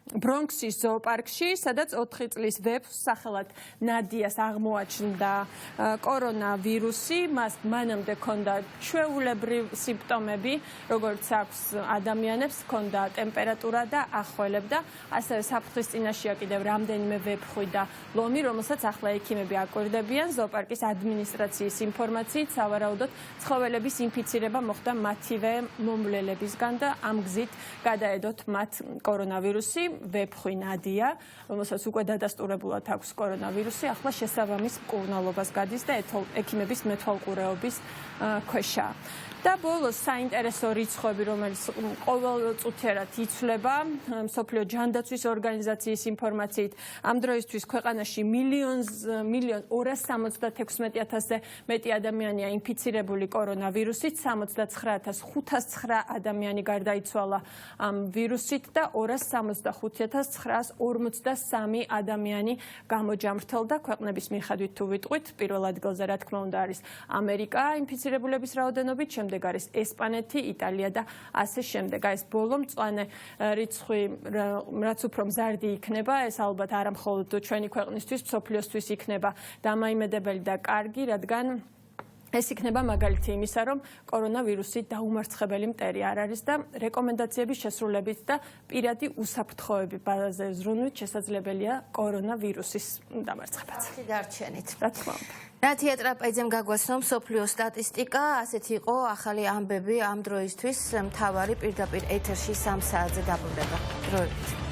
ბრონქსის ზოოპარკში, სადაც 4 წლის ვეფს სახელად ნადიას აღმოაჩნდა კორონავირუსი. მას მანამდე ჰქონდა ჩვეულებრივ სიმპტომები, როგორც აქვს ადამიანებს, ჰქონდა ტემპერატურა და ახველებდა. ასევე საფრთხის წინაშეა კიდევ რამდენიმე ვეფხვი და ლომი, რომელსაც ახლა ექიმები აკვირდებიან. ზოოპარკის ადმინისტრაციის ინფორმაციით, სავარაუდოდ ცხოველების ინფიცირება მოხდა მათივე მომვლელებისგან და ამ გზით გადაედოთ მათ კორონავირუსი. ვეფხვი ნადია, რომელსაც უკვე დადასტურებულად აქვს კორონავირუსი, ახლა შესაბამის მკურნალობას გადის და ექიმების მეთვალყურეობის ქვეშაა. და ბოლოს საინტერესო რიცხვები, რომელიც ყოველწუთიერად იცვლება, მსოფლიო ჯანდაცვის ორგანიზაციის ინფორმაციით, ამ დროისთვის ქვეყანაში 1,276,000-ზე მეტი ადამიანია ინფიცირებული კორონავირუსით, 79,509 ადამიანი გარდაიცვალა ამ ვირუსით და 265,943 ადამიანი გამოჯამრთელდა. ქვეყნების მიხედვით თუ ვიტყვით, პირველ ადგილზე რა თქმა უნდა არის ამერიკა ინფიცირებულების რაოდენობით, შემდეგ არის ესპანეთი, იტალია და ასე შემდეგ. ეს ბოლო მწვანე რიცხვი, რაც უფრო მზარდი იქნება, ეს ალბათ არა მხოლოდ ჩვენი ქვეყნისთვის, მსოფლიოსთვის იქნება დამაიმედებელი და კარგი, რადგან ეს იქნება მაგალითი იმისა, რომ კორონავირუსი დაუმარცხებელი მტერი არ არის და რეკომენდაციების შესრულებით და პირადი უსაფრთხოების ბაზაზე ზრუნვით შესაძლებელია კორონავირუსის დამარცხებაც. დარჩენით. რა თქმა უნდა. ნათია ტრაპეძემ გაგვაცნო მსოფლიო სტატისტიკა, ასეთი იყო ახალი ამბები ამ დროისთვის. მთავარი პირდაპირ ეთერში 3 საათზე დაბრუნდება. დროებით.